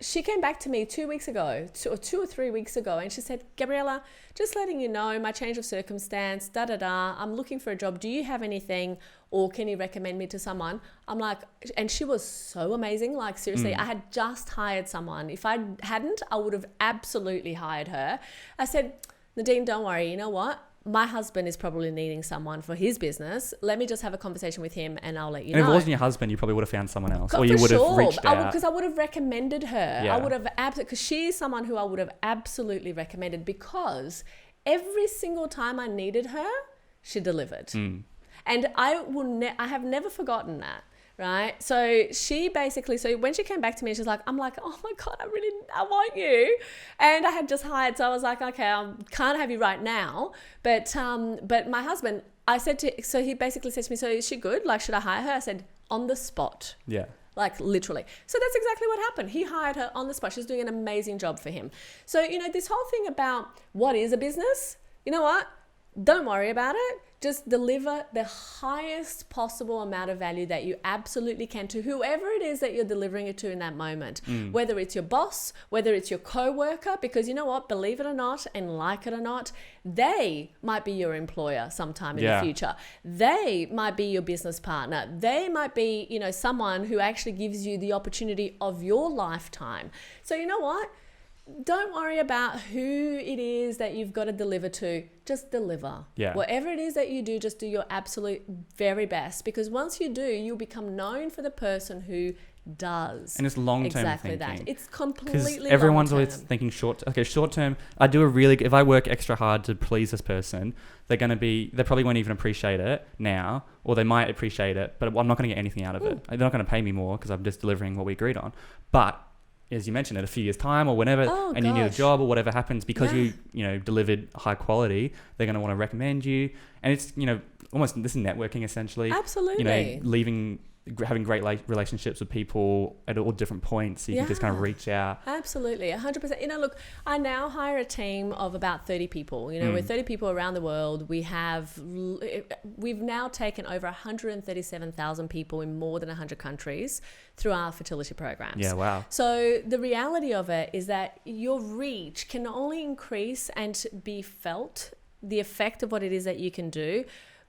she came back to me 2 weeks ago, 2 or 3 weeks ago, and she said, Gabriella, just letting you know, my change of circumstance, I'm looking for a job. Do you have anything or can you recommend me to someone? I'm like, and she was so amazing. Like, seriously, I had just hired someone. If I hadn't, I would have absolutely hired her. I said, Nadine, don't worry. You know what? my husband is probably needing someone for his business. Let me just have a conversation with him and I'll let you know. And if it wasn't your husband, you probably would have found someone else. For Or you would have sure. reached out. Because I would have recommended her. Yeah. I would have because she's someone who I would have absolutely recommended, because every single time I needed her, she delivered. And I have never forgotten that. Right. So she basically, when she came back to me, she's like, I'm like, oh my God, I want you. And I had just hired. So I was like, okay, I can't have you right now. But my husband, so he basically said to me, so is she good? Like, should I hire her? I said, on the spot. Yeah. Like, literally. So that's exactly what happened. He hired her on the spot. She's doing an amazing job for him. So, this whole thing about what is a business, you know what? Don't worry about it. Just deliver the highest possible amount of value that you absolutely can to whoever it is that you're delivering it to in that moment. Whether it's your boss, whether it's your co-worker, because you know what, believe it or not, and like it or not, they might be your employer sometime in the future. They might be your business partner. They might be, someone who actually gives you the opportunity of your lifetime. So you know what? Don't worry about who it is that you've got to deliver to. Just deliver. Yeah. Whatever it is that you do, just do your absolute very best. Because once you do, you'll become known for the person who does. And it's long-term exactly thinking. That. It's completely Because everyone's long-term. always thinking short term. If I work extra hard to please this person, they probably won't even appreciate it now, or they might appreciate it, but I'm not going to get anything out of it. They're not going to pay me more because I'm just delivering what we agreed on. But as you mentioned, in a few years' time or whenever, you need a job or whatever happens, because you delivered high quality, they're going to want to recommend you. And it's, almost this is networking essentially. Absolutely. Having great relationships with people at all different points, so you can just kind of reach out. Absolutely, 100%. Look, I now hire a team of about 30 people. We're 30 people around the world. We've now taken over 137,000 people in more than 100 countries through our fertility programs. Yeah, wow. So the reality of it is that your reach can only increase and be felt, the effect of what it is that you can do,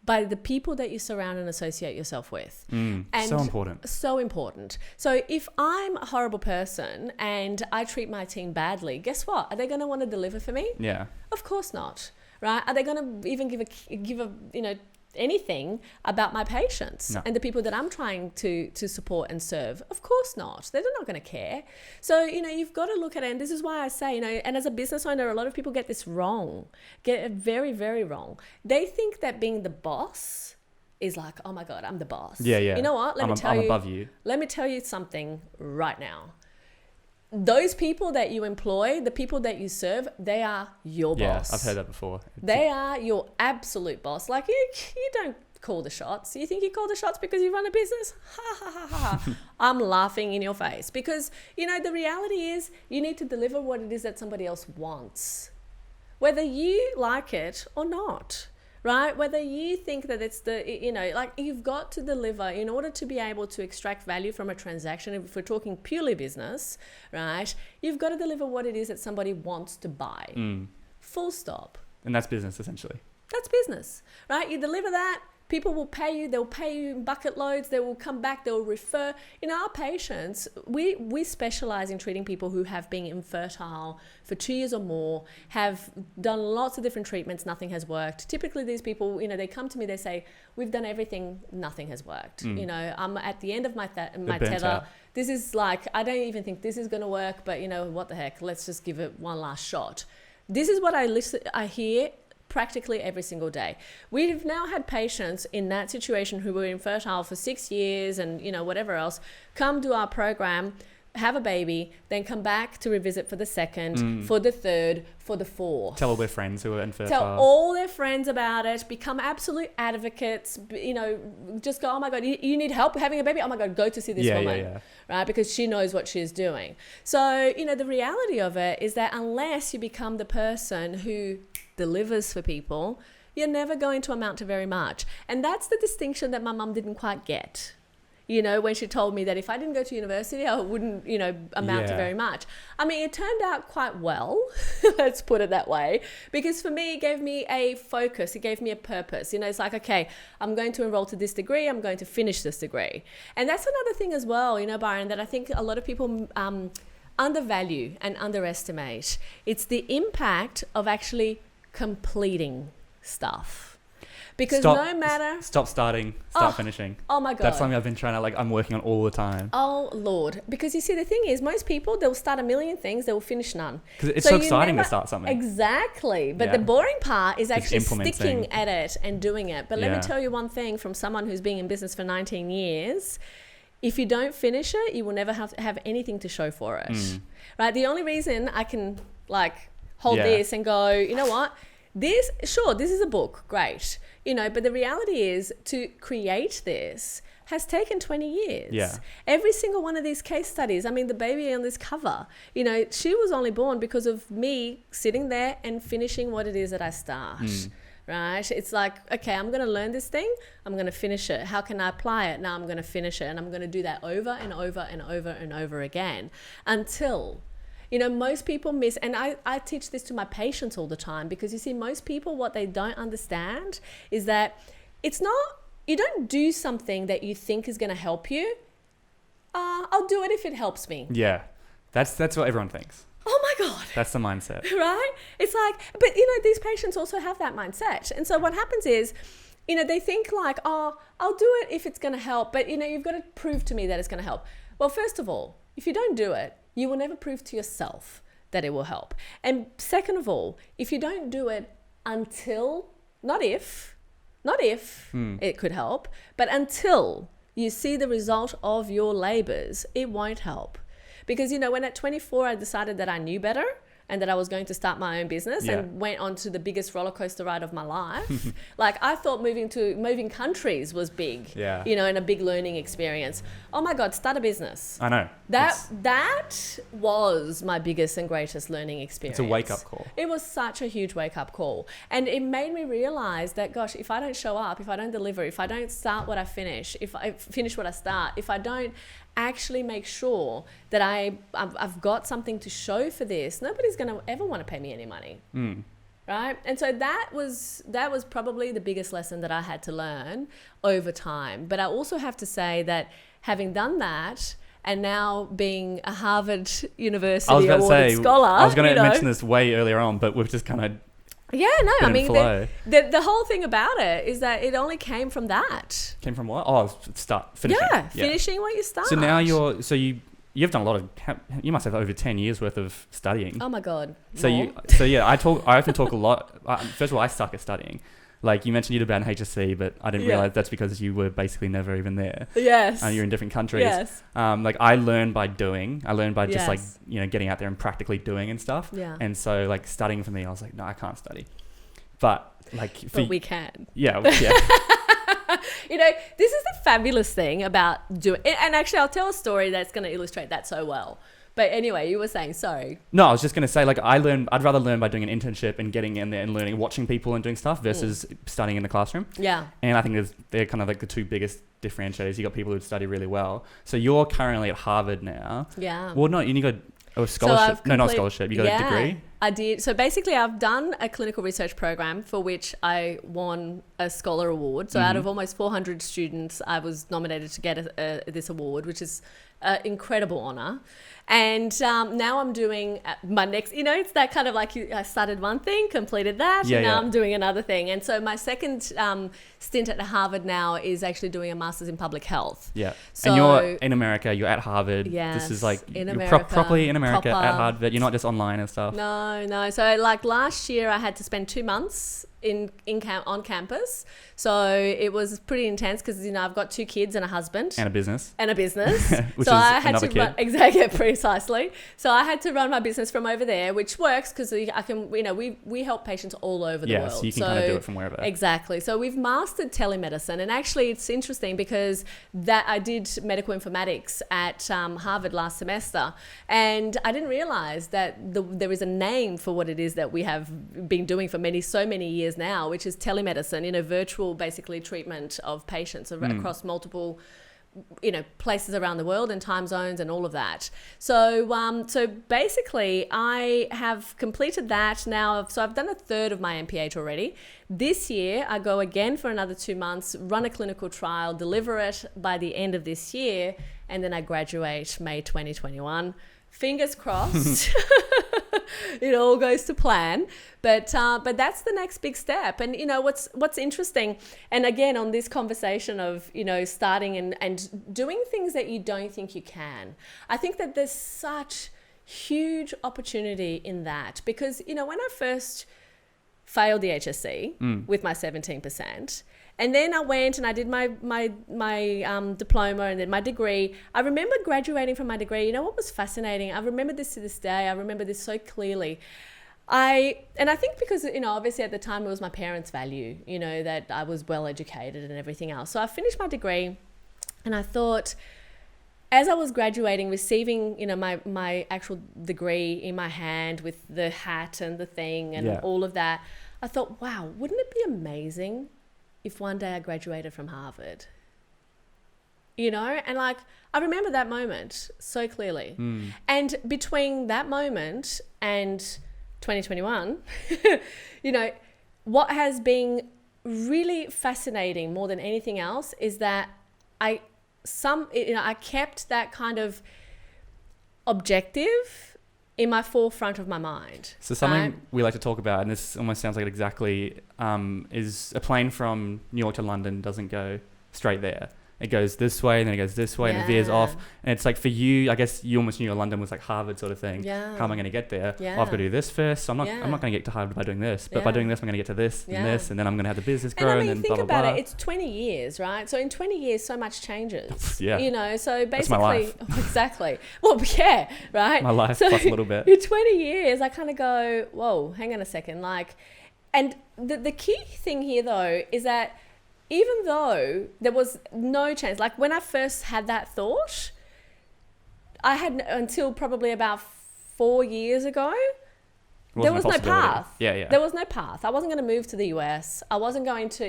by the people that you surround and associate yourself with. And so important. So important. So if I'm a horrible person and I treat my team badly, guess what? Are they going to want to deliver for me? Yeah. Of course not. Right? Are they going to even give a anything about my patients and the people that I'm trying to support and serve? Of course not. They're not going to care. So, you've got to look at it. And this is why I say, and as a business owner, a lot of people get this wrong, get it very, very wrong. They think that being the boss is like, oh my God, I'm the boss. Yeah, yeah. You know what? I'm above you. Let me tell you something right now. Those people that you employ, the people that you serve, they are your boss. Yeah, I've heard that before. They are your absolute boss. Like, you don't call the shots. You think you call the shots because you run a business? Ha, ha, ha, ha. I'm laughing in your face because, the reality is you need to deliver what it is that somebody else wants, whether you like it or not. Right? Whether you think that it's you've got to deliver in order to be able to extract value from a transaction. If we're talking purely business, right? You've got to deliver what it is that somebody wants to buy. Full stop. And that's business, essentially. That's business, right? You deliver that, people will pay you. They'll pay you in bucket loads. They will come back. They'll refer. Our patients, we specialize in treating people who have been infertile for 2 years or more, have done lots of different treatments. Nothing has worked. Typically, these people, they come to me. They say, "We've done everything. Nothing has worked. I'm at the end of my tether. Out. This is like, I don't even think this is going to work. But what the heck? Let's just give it one last shot." This is what I hear practically every single day. We've now had patients in that situation who were infertile for 6 years and whatever else come do our program, have a baby, then come back to revisit for the second, for the third, for the fourth. Tell all their friends who are infertile. Tell all their friends about it, become absolute advocates, just go, oh my God, you need help having a baby? Oh my God, go to see this woman, right? Because she knows what she's doing. So, the reality of it is that unless you become the person who delivers for people, you're never going to amount to very much. And that's the distinction that my mum didn't quite get. When she told me that if I didn't go to university, I wouldn't, amount to very much. I mean, it turned out quite well, let's put it that way, because for me, it gave me a focus. It gave me a purpose. It's like, okay, I'm going to enroll to this degree. I'm going to finish this degree. And that's another thing as well, Byron, that I think a lot of people undervalue and underestimate. It's the impact of actually completing stuff. Because Stop starting, start finishing. Oh my God. That's something I've been trying to, I'm working on all the time. Oh Lord. Because you see, the thing is, most people, they'll start a million things, they will finish none. Because it's so exciting to start something. Exactly. But the boring part is actually sticking at it and doing it. But let me tell you one thing from someone who's been in business for 19 years. If you don't finish it, you will never have anything to show for it. Right? The only reason I can hold this and go, you know what? This is a book. Great. But the reality is, to create this has taken 20 years. Yeah. Every single one of these case studies, I mean, the baby on this cover, she was only born because of me sitting there and finishing what it is that I start. Right? It's like, okay, I'm going to learn this thing. I'm going to finish it. How can I apply it? Now I'm going to finish it. And I'm going to do that over and over and over and over again until... most people miss, and I teach this to my patients all the time, because you see, most people, what they don't understand is that it's not, you don't do something that you think is going to help you. I'll do it if it helps me. Yeah. That's what everyone thinks. Oh my God. That's the mindset. Right? It's like, but these patients also have that mindset. And so what happens is, they think like, oh, I'll do it if it's going to help. But, you've got to prove to me that it's going to help. Well, first of all, if you don't do it, you will never prove to yourself that it will help. And second of all, if you don't do it until, not if it could help, but until you see the result of your labors, it won't help. Because, when at 24, I decided that I knew better and that I was going to start my own business and went on to the biggest roller coaster ride of my life. I thought moving countries was big, and a big learning experience. Oh my God, start a business. I know. That was my biggest and greatest learning experience. It's a wake-up call. It was such a huge wake-up call. And it made me realize that, gosh, if I don't show up, if I don't deliver, if I don't start what I finish, if I finish what I start, if I don't actually make sure that I've got something to show for this, nobody's going to ever want to pay me any money. Right? And so that was probably the biggest lesson that I had to learn over time. But I also have to say that having done that, and now being a Harvard University awarded scholar, I was going to mention this way earlier on, but we've just kind of I mean, the whole thing about it is that it only came from that. Came from what? Oh, finishing. Finishing what you start. So now you've done a lot of, you must have over 10 years worth of studying. Oh my God. I often talk a lot. First of all, I suck at studying. Like you mentioned, you did about an HSC, but I didn't realize that's because you were basically never even there. Yes. You're in different countries. Yes. I learned by doing. I learned by just getting out there and practically doing and stuff. Yeah. And so studying for me, I was like, no, I can't study. But we can. Yeah. This is the fabulous thing about doing, and actually I'll tell a story that's going to illustrate that so well. But anyway, you were saying, sorry. No, I was just going to say, I'd rather learn by doing an internship and getting in there and learning, watching people and doing stuff versus studying in the classroom. Yeah. And I think they're kind of the two biggest differentiators. You got people who study really well. So you're currently at Harvard now. Yeah. Well, no, you got a scholarship. Not scholarship. You got a degree. I did. So basically, I've done a clinical research program for which I won a scholar award. So out of almost 400 students, I was nominated to get this award, which is an incredible honor. And now I'm doing my next, it's that kind of I started one thing, completed that, and now I'm doing another thing. And so my second stint at Harvard now is actually doing a master's in public health. Yeah. So, and you're in America, you're at Harvard. Yes, this is in you're America, properly in America at Harvard. You're not just online and stuff. No. So last year I had to spend 2 months on campus. So it was pretty intense because I've got 2 kids and a husband and a business which so I had to run, exactly, precisely. So I had to run my business from over there, which works because I can we help patients all over the world. So you can kind of do it from wherever. Exactly. So we've mastered telemedicine, and actually it's interesting because that I did medical informatics at Harvard last semester, and I didn't realize that there is a name for what it is that we have been doing for so many years now, which is telemedicine, virtual basically treatment of patients across multiple places around the world and time zones and all of that. So so basically I have completed that now. So I've done a third of my MPH already. This year I go again for another 2 months, run a clinical trial, deliver it by the end of this year, and then I graduate May 2021. fingers crossed. It all goes to plan, but that's the next big step. And what's interesting, and again on this conversation of starting and doing things that you don't think you can, I think that there's such huge opportunity in that, because when I first failed the HSC with my 17%. And then I went and I did my diploma and then my degree. I remember graduating from my degree. You know what was fascinating? I remember this to this day. I remember this so clearly. I think because, obviously at the time it was my parents' value, that I was well educated and everything else. So I finished my degree and I thought, as I was graduating, receiving, my actual degree in my hand with the hat and the thing and all of that, I thought, wow, wouldn't it be amazing if one day I graduated from Harvard? And like, I remember that moment so clearly. And between that moment and 2021, what has been really fascinating more than anything else is that I kept that kind of objective in my forefront of my mind. So something we like to talk about, and this almost sounds like it exactly, is a plane from New York to London doesn't go straight there. It goes this way, and then it goes this way, and it veers off. And it's like, for you, I guess you almost knew London was like Harvard sort of thing. Yeah. How am I going to get there? Yeah. Well, I've got to do this first. So I'm not going to get to Harvard by doing this. But by doing this, I'm going to get to this and this, and then I'm going to have the business grow, and then think blah, blah, about blah. it. It's 20 years, right? So in 20 years, so much changes. Yeah. So basically, that's my life. Exactly. Well, yeah, right? My life plus a little bit. In 20 years, I kind of go, whoa, hang on a second. And the key thing here, though, is that even though there was no chance, like when I first had that thought, I had until probably about 4 years ago, there was no path. Yeah. There was no path. I wasn't going to move to the US. I wasn't going to,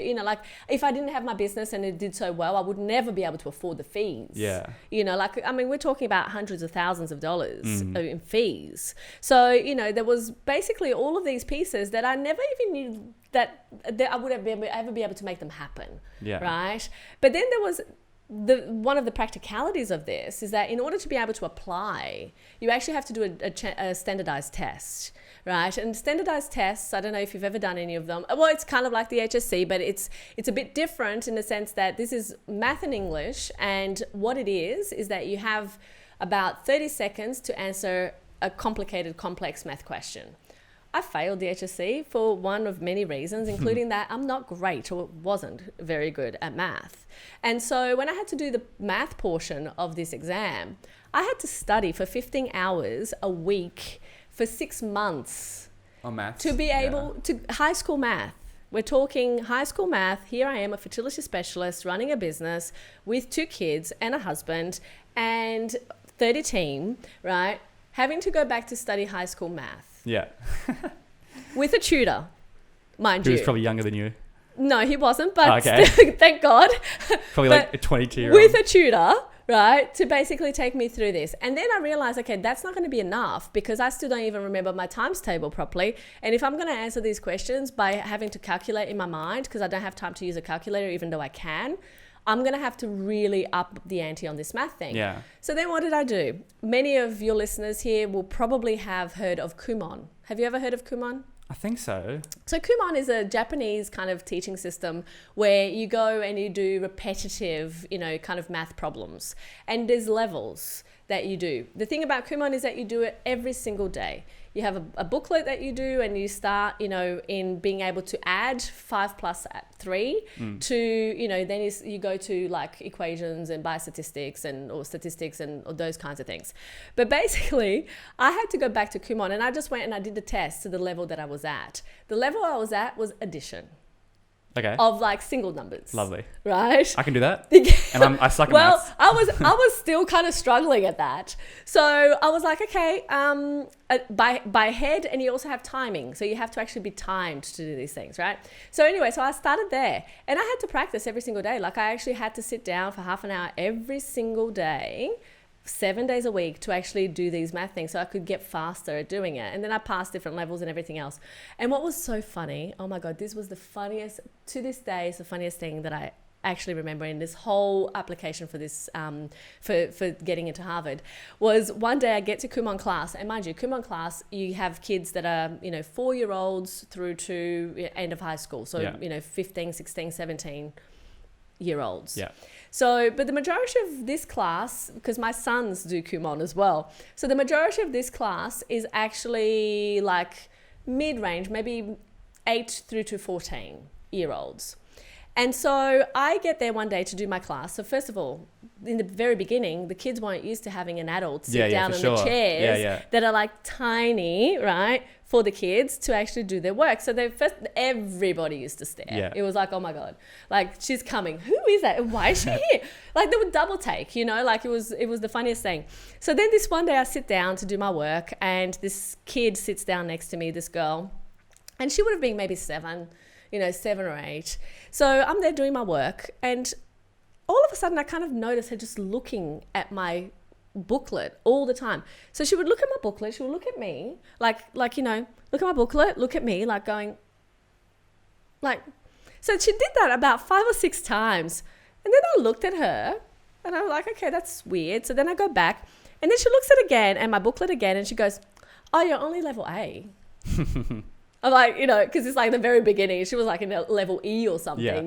if I didn't have my business and it did so well, I would never be able to afford the fees. Yeah. We're talking about hundreds of thousands of dollars in fees. So, there was basically all of these pieces that I never even knew that I would ever be able to make them happen. Yeah. Right. But then there was one of the practicalities of this is that in order to be able to apply, you actually have to do a standardized test. Right. And standardized tests, I don't know if you've ever done any of them. Well, it's kind of like the HSC, but it's a bit different in the sense that this is math and English. And what it is that you have about 30 seconds to answer a complicated, complex math question. I failed the HSC for one of many reasons, including that I'm not great or wasn't very good at math. And so when I had to do the math portion of this exam, I had to study for 15 hours a week for 6 months to be able to high school math. We're talking high school math. Here I am, a fertility specialist running a business with 2 kids and a husband and 30 team, right? Having to go back to study high school math. Yeah. With a tutor, mind you. He was probably younger than you. No, he wasn't, but still, thank God. Probably like a 22-year-old. With a tutor, right, to basically take me through this. And then I realized, okay, that's not going to be enough because I still don't even remember my times table properly. And if I'm going to answer these questions by having to calculate in my mind, because I don't have time to use a calculator, even though I can, I'm going to have to really up the ante on this math thing. Yeah. So then what did I do? Many of your listeners here will probably have heard of Kumon. Have you ever heard of Kumon? I think so. So Kumon is a Japanese kind of teaching system where you go and you do repetitive, kind of math problems. And there's levels that you do. The thing about Kumon is that you do it every single day. You have a booklet that you do and you start, in being able to add 5 plus 3 to, then you go to like equations and biostatistics or statistics and those kinds of things. But basically, I had to go back to Kumon and I just went and I did the test to the level that I was at. The level I was at was addition. Okay. Of like single numbers. Lovely. Right? I can do that. And I suck at maths. I was still kind of struggling at that. So I was like, okay, by head, and you also have timing. So you have to actually be timed to do these things, right? So anyway, so I started there and I had to practice every single day. Like I actually had to sit down for half an hour every single day, 7 days a week to actually do these math things so I could get faster at doing it. And then I passed different levels and everything else. And what was so funny, oh my God, this was the funniest, to this day, it's the funniest thing that I actually remember in this whole application for this, for getting into Harvard, was one day I get to Kumon class, and mind you, Kumon class, you have kids that are, 4-year-olds through to end of high school. So, 15, 16, 17-year-olds. Yeah. So, but the majority of this class, because my sons do Kumon as well, so the majority of this class is actually like mid-range, maybe 8 through to 14-year-olds. And so I get there one day to do my class. So first of all, in the very beginning, the kids weren't used to having an adult sit down in the chairs that are like tiny, right, for the kids to actually do their work. So everybody used to stare. Yeah. It was like, oh my God, like she's coming. Who is that? And why is she here? Like they would double take, like it was the funniest thing. So then this one day I sit down to do my work, and this kid sits down next to me, this girl, and she would have been maybe 7 or 8. So I'm there doing my work, and all of a sudden I kind of noticed her just looking at my booklet all the time. So she would look at my booklet, she would look at me, look at my booklet, look at me, like going, like, so she did that about 5 or 6 times. And then I looked at her and I was like, okay, that's weird. So then I go back, and then she looks at it again and my booklet again, and she goes, oh, you're only level A. I'm like, because it's like the very beginning. She was like in a level E or something,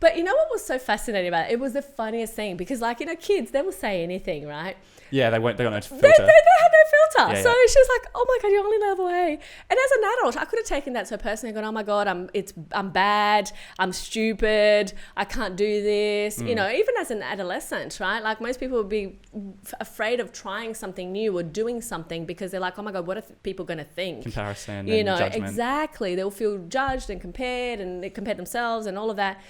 But you know what was so fascinating about it? It was the funniest thing, because kids, they will say anything, right? Yeah, they got no filter. They had no filter. Yeah, so she was like, oh my God, you're only level A. And as an adult, I could have taken that so personally, going, oh my God, I'm bad, I'm stupid, I can't do this. Even as an adolescent, right? Like most people would be afraid of trying something new or doing something because they're like, oh my God, what are people going to think? Comparison and judgment. Exactly. They'll feel judged and compared, and they compare themselves and all of that.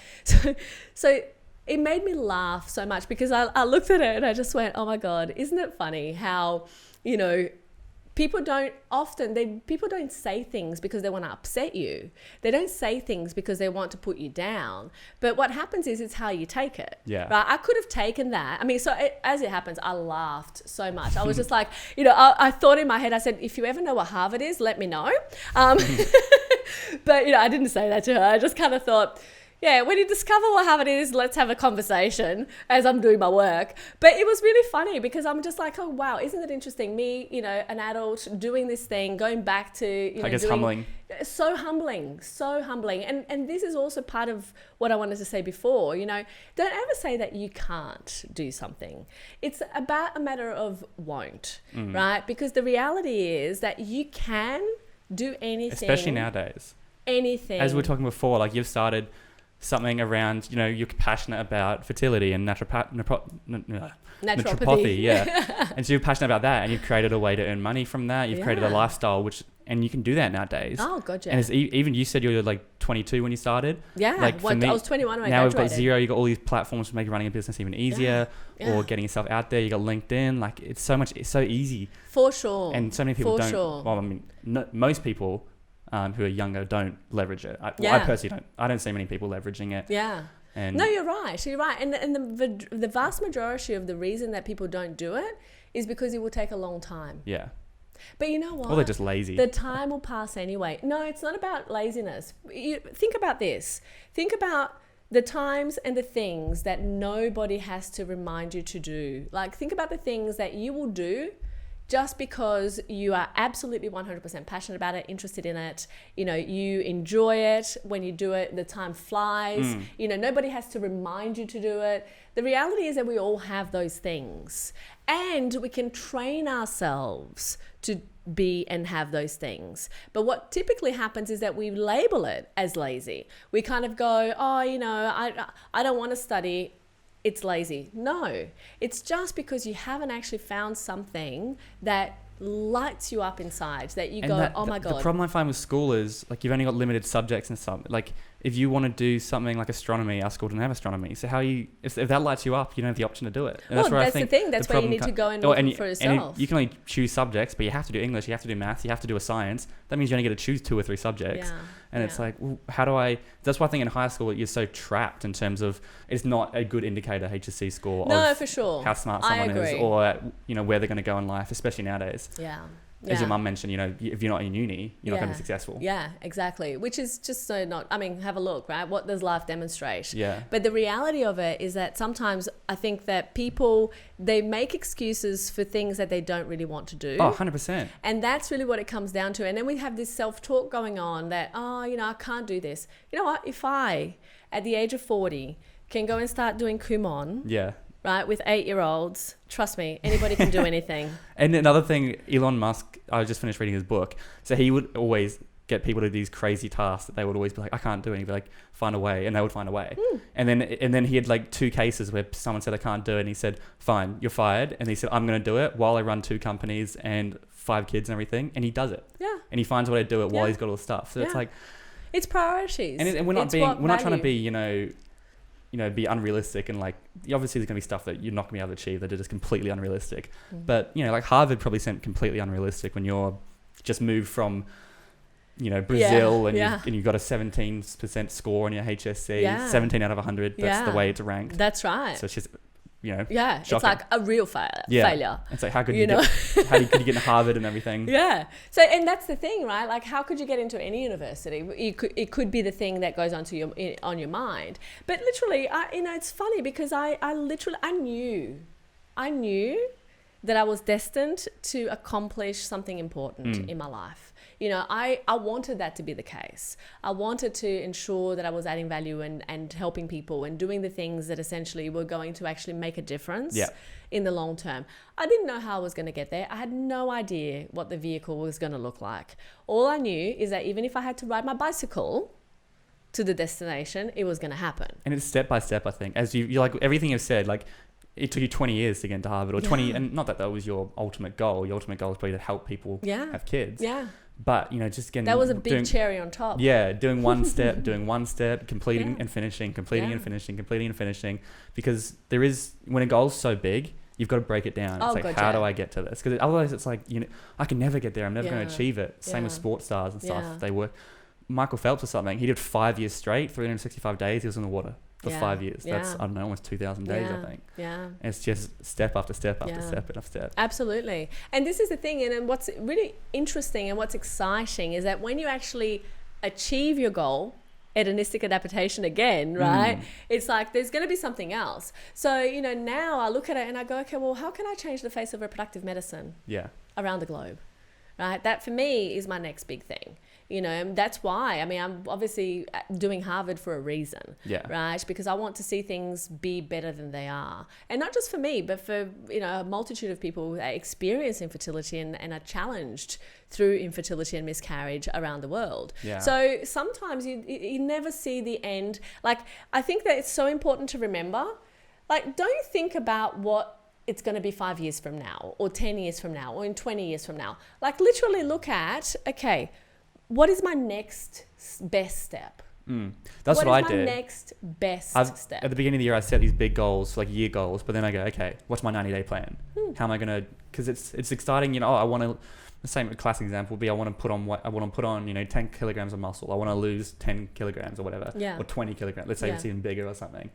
So it made me laugh so much, because I looked at it and I just went, oh my God, isn't it funny how, people don't say things because they want to upset you. They don't say things because they want to put you down. But what happens is it's how you take it. Yeah. Right? I could have taken that. I mean, as it happens, I laughed so much. I was just like, I thought in my head, I said, if you ever know what Harvard is, let me know. But, I didn't say that to her. I just kind of thought, yeah, when you discover what Havard is, let's have a conversation as I'm doing my work. But it was really funny, because I'm just like, oh, wow, isn't it interesting? Me, an adult doing this thing, going back to, I guess humbling. So humbling. And this is also part of what I wanted to say before, don't ever say that you can't do something. It's about a matter of won't, right? Because the reality is that you can do anything. Especially nowadays. Anything. As we were talking before, like you've started something around, you're passionate about fertility and naturopathy, yeah. And so you're passionate about that, and you've created a way to earn money from that. You've created a lifestyle, and you can do that nowadays. Oh, gotcha. And it's even you said you were like 22 when you started. Yeah, like for me, I was 21 when I graduated. Now we've got Zero. You've got all these platforms to make running a business even easier, or getting yourself out there. You got LinkedIn. Like it's so easy. For sure. And so many people don't. Sure. Well, I mean, most people who are younger don't leverage it. I personally don't. I don't see many people leveraging it. Yeah. And no, you're right. And the vast majority of the reason that people don't do it is because it will take a long time. Yeah. But you know what? Or they're just lazy. The time will pass anyway. No, it's not about laziness. Think about this. Think about the times and the things that nobody has to remind you to do. Like, think about the things that you will do just because you are absolutely 100% passionate about it, interested in it, you enjoy it. When you do it, the time flies. Nobody has to remind you to do it. The reality is that we all have those things, and we can train ourselves to be and have those things. But what typically happens is that we label it as lazy. We kind of go, oh, I don't want to study. It's lazy. No, it's just because you haven't actually found something that lights you up inside, that you go, oh my God. The problem I find with school is like you've only got limited subjects and stuff. Like if you want to do something like astronomy, our school didn't have astronomy. So if that lights you up, you don't have the option to do it. And that's the thing. That's where you need to go and look for yourself. And you can only choose subjects, but you have to do English, you have to do maths, you have to do a science. That means you only get to choose 2 or 3 subjects. Yeah. And it's like, well, that's why I think in high school you're so trapped in terms of it's not a good indicator, HSC score, no, of for sure. how smart someone is, or where they're going to go in life, especially nowadays. Yeah. as your mum mentioned, you know, if you're not in uni, you're not going to be successful. Yeah, exactly. Which is just so not, I mean, have a look, right? What does life demonstrate? Yeah. But the reality of it is that sometimes I think that people, they make excuses for things that they don't really want to do. Oh, 100%. And that's really what it comes down to. And then we have this self-talk going on that, oh, you know, I can't do this. You know what? If I, at the age of 40, can go and start doing Kumon, Yeah. right, with 8-year-olds, trust me, anybody can do anything. And another thing, Elon Musk, I just finished reading his book. So he would always get people to do these crazy tasks that they would always be like, I can't do it. And he'd be like, find a way. And they would find a way. And then he had like 2 cases where someone said, I can't do it. And he said, fine, you're fired. And he said, I'm going to do it while I run 2 companies and 5 kids and everything. And he does it. Yeah. And he finds a way to do it while he's got all the stuff. So it's like, it's priorities. and we're not trying to be, you know, be unrealistic, and like obviously there's going to be stuff that you're not going to be able to achieve that are just completely unrealistic. But, you know, like Harvard probably seemed completely unrealistic when you're just moved from, you know, Brazil and you've got a 17% score on your HSC, 17 out of 100. That's the way it's ranked. That's right. So it's just, you know, shocking. It's like a real failure. It's like, how could you could you get into Harvard and everything? Yeah. So, and that's the thing, right? Like, how could you get into any university? It could be the thing that goes on your mind. But literally, you know, it's funny because I knew that I was destined to accomplish something important in my life. You know, I wanted that to be the case. I wanted to ensure that I was adding value and helping people and doing the things that essentially were going to actually make a difference in the long term. I didn't know how I was going to get there. I had no idea what the vehicle was going to look like. All I knew is that even if I had to ride my bicycle to the destination, it was going to happen. And it's step by step, I think. As you like everything you've said, like it took you 20 years to get into Harvard, or 20, and not that was your ultimate goal. Your ultimate goal is probably to help people have kids. Yeah. But, you know, just getting... That was a big cherry on top. Yeah, doing one step, completing and finishing, and finishing. Because there is... When a goal's so big, you've got to break it down. It's like, how do I get to this? Because otherwise it's like, you know, I can never get there. I'm never going to achieve it. Same with sports stars and stuff. They work... Michael Phelps or something, he did 5 years straight, 365 days, he was in the water for 5 years. That's, I don't know, almost 2,000 days, I think. Yeah. And it's just step after step after step after step. Absolutely. And this is the thing, and what's really interesting and what's exciting is that when you actually achieve your goal, hedonistic adaptation again, right? It's like there's going to be something else. So, you know, now I look at it and I go, okay, well, how can I change the face of reproductive medicine around the globe? Right? That for me is my next big thing. You know, and that's why, I mean, I'm obviously doing Harvard for a reason, right? Because I want to see things be better than they are. And not just for me, but for, you know, a multitude of people who experience infertility and are challenged through infertility and miscarriage around the world. Yeah. So sometimes you never see the end. Like, I think that it's so important to remember, like, don't think about what it's going to be 5 years from now or 10 years from now or in 20 years from now. Like, literally look at, okay, what is my next best step? That's what I did. What is my next best step? At the beginning of the year, I set these big goals, like year goals, but then I go, okay, what's my 90-day plan? How am I going to... Because it's exciting, you know, I want to... The same classic example would be I want to put on, you know, 10 kilograms of muscle. I want to lose 10 kilograms or whatever. Or 20 kilograms. Let's say it's even bigger or something.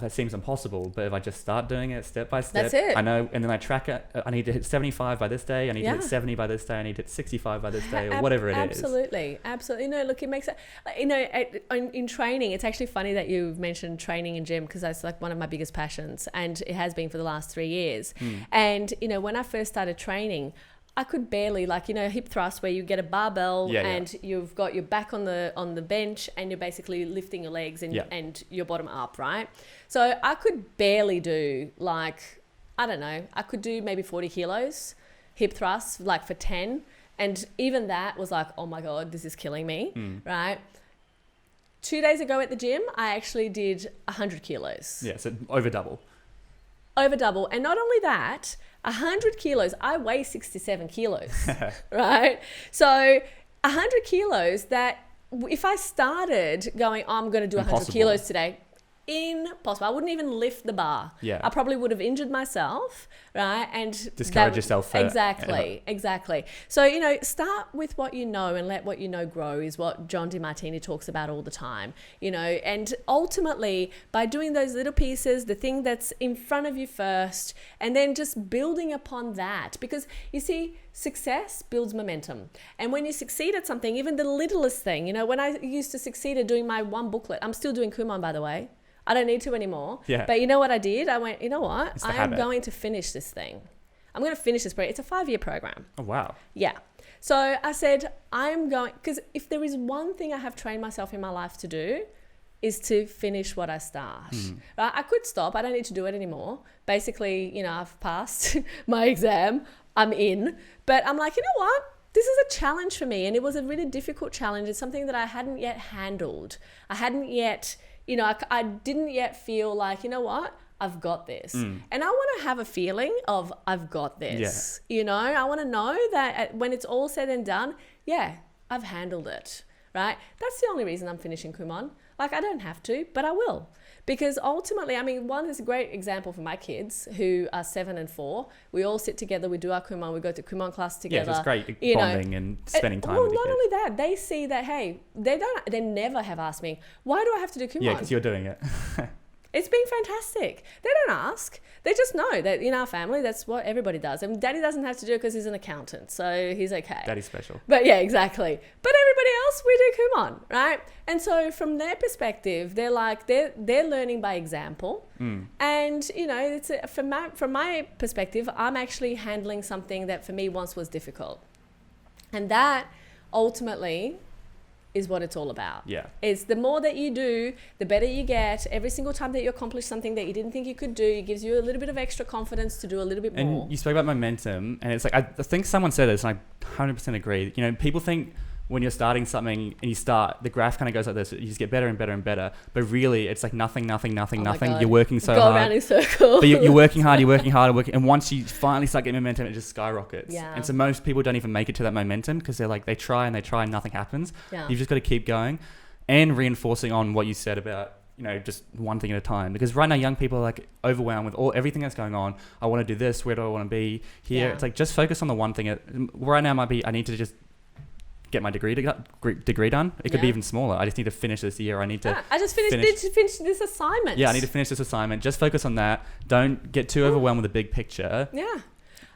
That seems impossible, but if I just start doing it step by step, that's it. I know, and then I track it. I need to hit 75 by this day. I need to hit 70 by this day. I need to hit 65 by this day, or whatever it is. Absolutely. You know, look, it makes it. You know, in training, it's actually funny that you've mentioned training in gym because that's like one of my biggest passions, and it has been for the last 3 years. And you know, when I first started training, I could barely, like, you know, hip thrust where you get a barbell and you've got your back on the bench and you're basically lifting your legs and your bottom up, right? So I could barely do, like, I don't know, I could do maybe 40 kilos hip thrusts, like for 10. And even that was like, oh my God, this is killing me, right? 2 days ago at the gym, I actually did 100 kilos. Yeah, so over double. And not only that, 100 kilos, I weigh 67 kilos, right? So 100 kilos that if I started going, I'm going to do 100 kilos today, impossible. I wouldn't even lift the bar. Yeah. I probably would have injured myself, right? And Discourage yourself for exactly. So, you know, start with what you know and let what you know grow is what John DeMartini talks about all the time, you know, and ultimately by doing those little pieces, the thing that's in front of you first, and then just building upon that, because you see, success builds momentum. And when you succeed at something, even the littlest thing, you know, when I used to succeed at doing my one booklet, I'm still doing Kumon, by the way. I don't need to anymore. Yeah. But you know what I did? I went, you know what? I am habit. going to finish this thing. I'm going to finish this program. It's a 5-year program. Oh, wow. Yeah. So I said, I'm going, because if there is one thing I have trained myself in my life to do, is to finish what I start. Right? I could stop. I don't need to do it anymore. Basically, you know, I've passed my exam. I'm in. But I'm like, you know what? This is a challenge for me. And it was a really difficult challenge. It's something that I hadn't yet handled. I hadn't yet, you know, I didn't yet feel like, you know what? I've got this. And I want to have a feeling of I've got this. Yeah. You know, I want to know that when it's all said and done, yeah, I've handled it. Right? That's the only reason I'm finishing Kumon. Like, I don't have to, but I will. Because ultimately, I mean, one is a great example for my kids who are 7 and 4. We all sit together, we do our Kumon, we go to Kumon class together. Yeah, it's great bonding and spending time with your not kids. only that, they see that, hey, they never have asked me, why do I have to do Kumon? Yeah, because you're doing it. It's been fantastic. They don't ask. They just know that in our family, that's what everybody does. And Daddy doesn't have to do it because he's an accountant, so he's okay. Daddy's special. But yeah, exactly. But everybody else, we do Kumon, right? And so from their perspective, they're like, they're learning by example. And, you know, it's from my perspective, I'm actually handling something that for me once was difficult. And that ultimately is what it's all about. Yeah. It's the more that you do, the better you get. Every single time that you accomplish something that you didn't think you could do, it gives you a little bit of extra confidence to do a little bit more. And you spoke about momentum, and it's like, I think someone said this, and I 100% agree. You know, people think when you're starting something and you start, the graph kind of goes like this, you just get better and better and better. But really, it's like nothing. Oh You're working so hard. Go around in circles. But you're working hard, and once you finally start getting momentum, it just skyrockets. Yeah. And so most people don't even make it to that momentum because they're like, they try and nothing happens. Yeah. You've just got to keep going and reinforcing on what you said about, you know, just one thing at a time. Because right now, young people are like overwhelmed with everything that's going on. I want to do this. Where do I want to be here? Yeah. It's like, just focus on the one thing. Right now might be, I need to just get my degree done. It could be even smaller. I just need to finish this year. I need to I just finished this assignment. Yeah, I need to finish this assignment. Just focus on that. Don't get too overwhelmed with the big picture. Yeah.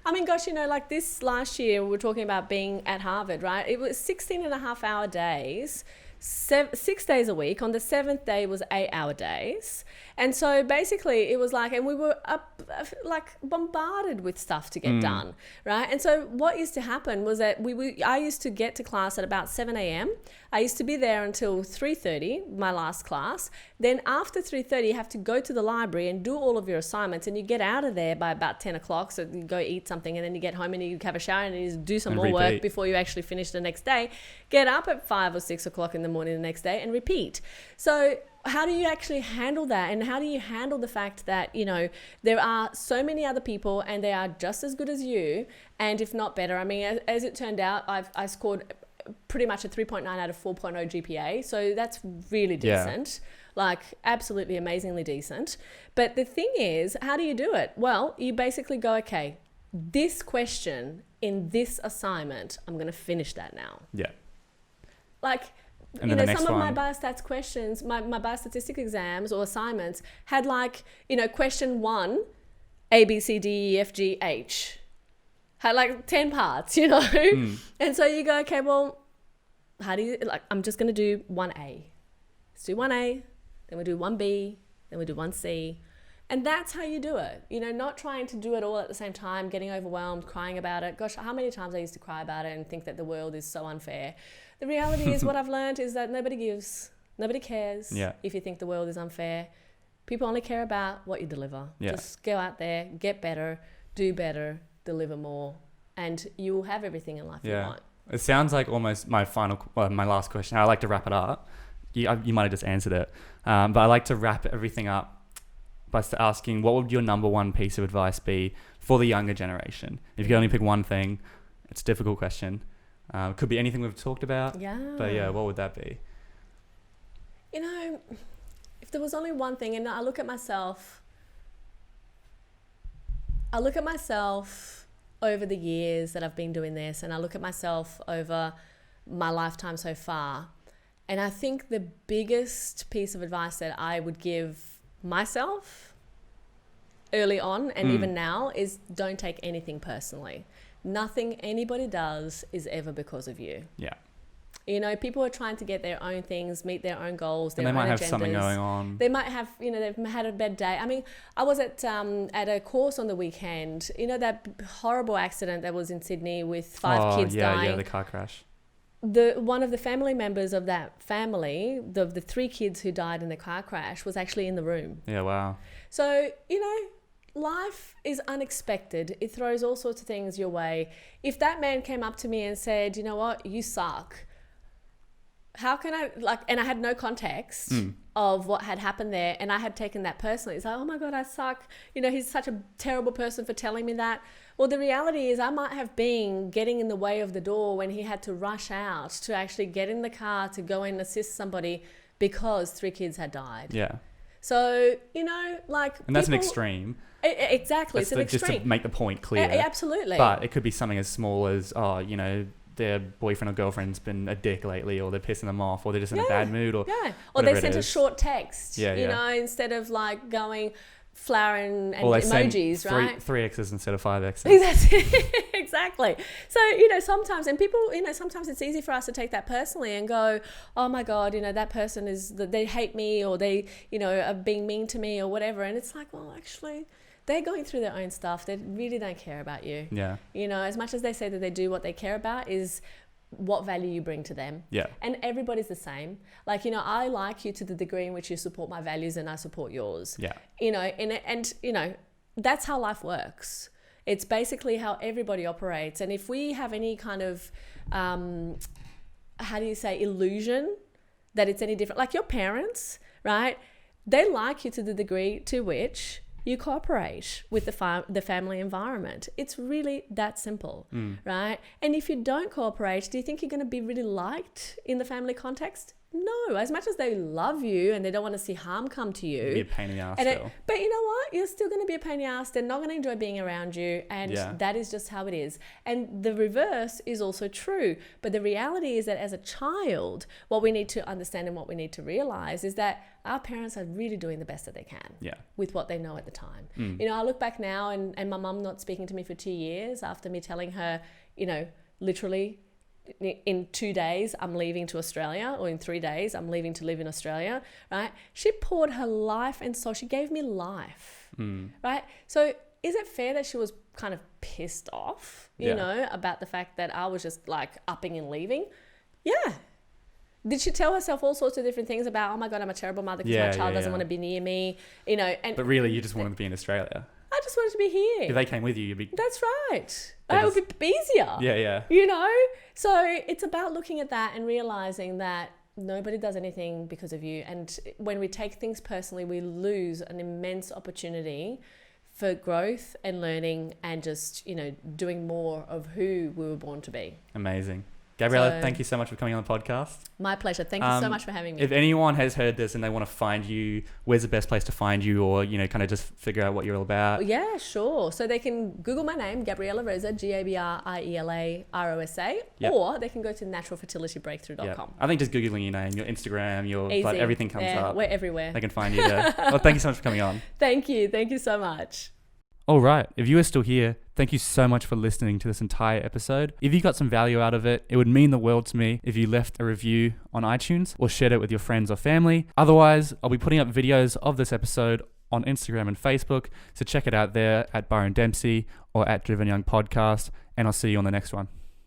I mean, gosh, you know, like this last year, we were talking about being at Harvard, right? It was 16.5-hour days, 6 days a week. On the 7th day was 8-hour days. And so basically it was like, and we were like bombarded with stuff to get done, right? And so what used to happen was that I used to get to class at about 7 a.m. I used to be there until 3:30, my last class. Then after 3:30, you have to go to the library and do all of your assignments, and you get out of there by about 10 o'clock. So you go eat something, and then you get home and you have a shower and you do some more work before you actually finish the next day. Get up at 5 or 6 o'clock in the morning the next day and repeat. So how do you actually handle that? And how do you handle the fact that, you know, there are so many other people and they are just as good as you, and if not better? I mean, as it turned out, I scored pretty much a 3.9 out of 4.0 GPA. So that's really decent. Like absolutely amazingly decent. But the thing is, how do you do it? Well, you basically go, okay, this question in this assignment, I'm going to finish that now. Yeah. Like, and you know, some of my biostats questions, my biostatistic exams or assignments had like, you know, question 1, A, B, C, D, E, F, G, H. Had like 10 parts, you know? And so you go, okay, well, how do you, like, I'm just going to do 1A. Let's do 1A, then we do 1B, then we do 1C. And that's how you do it. You know, not trying to do it all at the same time, getting overwhelmed, crying about it. Gosh, how many times I used to cry about it and think that the world is so unfair. The reality is what I've learned is that nobody cares if you think the world is unfair. People only care about what you deliver. Yeah. Just go out there, get better, do better, deliver more, and you will have everything in life you want. It sounds like almost my last question. I like to wrap it up. You might have just answered it. But I like to wrap everything up by asking, what would your number one piece of advice be for the younger generation? If you could only pick one thing, it's a difficult question. It could be anything we've talked about. Yeah. But yeah, what would that be? You know, if there was only one thing, and I look at myself over the years that I've been doing this, and I look at myself over my lifetime so far, and I think the biggest piece of advice that I would give myself early on and even now is don't take anything personally. Nothing anybody does is ever because of you. Yeah. You know, people are trying to get their own things, meet their own goals, their own agendas. And they might have something going on. They might have, you know, they've had a bad day. I mean, I was at a course on the weekend. You know, that horrible accident that was in Sydney with 5 kids dying. Yeah, the car crash. One of the family members of that family, the 3 kids who died in the car crash, was actually in the room. Yeah, wow. So, you know, life is unexpected. It throws all sorts of things your way. If that man came up to me and said, you know what, you suck, how can I, like, and I had no context of what had happened there, and I had taken that personally. It's like, oh my God, I suck. You know, he's such a terrible person for telling me that. Well, the reality is I might have been getting in the way of the door when he had to rush out to actually get in the car to go and assist somebody because 3 kids had died. Yeah. So, you know, like... And that's an extreme. Exactly, it's an extreme. Just to make the point clear. Absolutely. But it could be something as small as, you know, their boyfriend or girlfriend's been a dick lately, or they're pissing them off, or they're just in a bad mood, or or they sent a short text, you know, instead of like going flower and or they emojis, sent right? 3 X's instead of 5 X's. Exactly. So, you know, sometimes, and people, you know, sometimes it's easy for us to take that personally and go, oh my God, you know, that person they hate me, or they, you know, are being mean to me or whatever. And it's like, well, actually, they're going through their own stuff. They really don't care about you. Yeah. You know, as much as they say that they do, what they care about is what value you bring to them. Yeah. And everybody's the same. Like, you know, I like you to the degree in which you support my values and I support yours. Yeah. You know, and you know, that's how life works. It's basically how everybody operates. And if we have any kind of, illusion that it's any different, like your parents, right? They like you to the degree to which you cooperate with the family environment. It's really that simple, right? And if you don't cooperate, do you think you're going to be really liked in the family context? No, as much as they love you and they don't want to see harm come to you. Be a pain in the ass still. But you know what? You're still going to be a pain in the ass. They're not going to enjoy being around you. And that is just how it is. And the reverse is also true. But the reality is that as a child, what we need to understand and what we need to realize is that our parents are really doing the best that they can with what they know at the time. You know, I look back now and my mum not speaking to me for 2 years after me telling her, you know, literally in 2 days I'm leaving to Australia, or in 3 days I'm leaving to live in Australia, right? She poured her life and soul. She gave me life, right? So is it fair that she was kind of pissed off, you know, about the fact that I was just like upping and leaving? Yeah. Did she tell herself all sorts of different things about, oh my God, I'm a terrible mother because my child doesn't want to be near me, you know? But really, you just wanted to be in Australia. I just wanted to be here. If they came with you, you'd be... That's right. It would be easier. Yeah. You know? So it's about looking at that and realizing that nobody does anything because of you. And when we take things personally, we lose an immense opportunity for growth and learning and just, you know, doing more of who we were born to be. Amazing. Gabriella, thank you so much for coming on the podcast. My pleasure. Thank you so much for having me. If anyone has heard this and they want to find you, where's the best place to find you, or, you know, kind of just figure out what you're all about? Yeah, sure. So they can Google my name, Gabriella Rosa, Gabriela Rosa, or they can go to naturalfertilitybreakthrough.com. I think just Googling your name, your Instagram, your like, everything comes up. We're everywhere. They can find you there. Well, thank you so much for coming on. Thank you. Thank you so much. All right. If you are still here, thank you so much for listening to this entire episode. If you got some value out of it, it would mean the world to me if you left a review on iTunes or shared it with your friends or family. Otherwise, I'll be putting up videos of this episode on Instagram and Facebook, so check it out there at Byron Dempsey or at Driven Young Podcast, and I'll see you on the next one.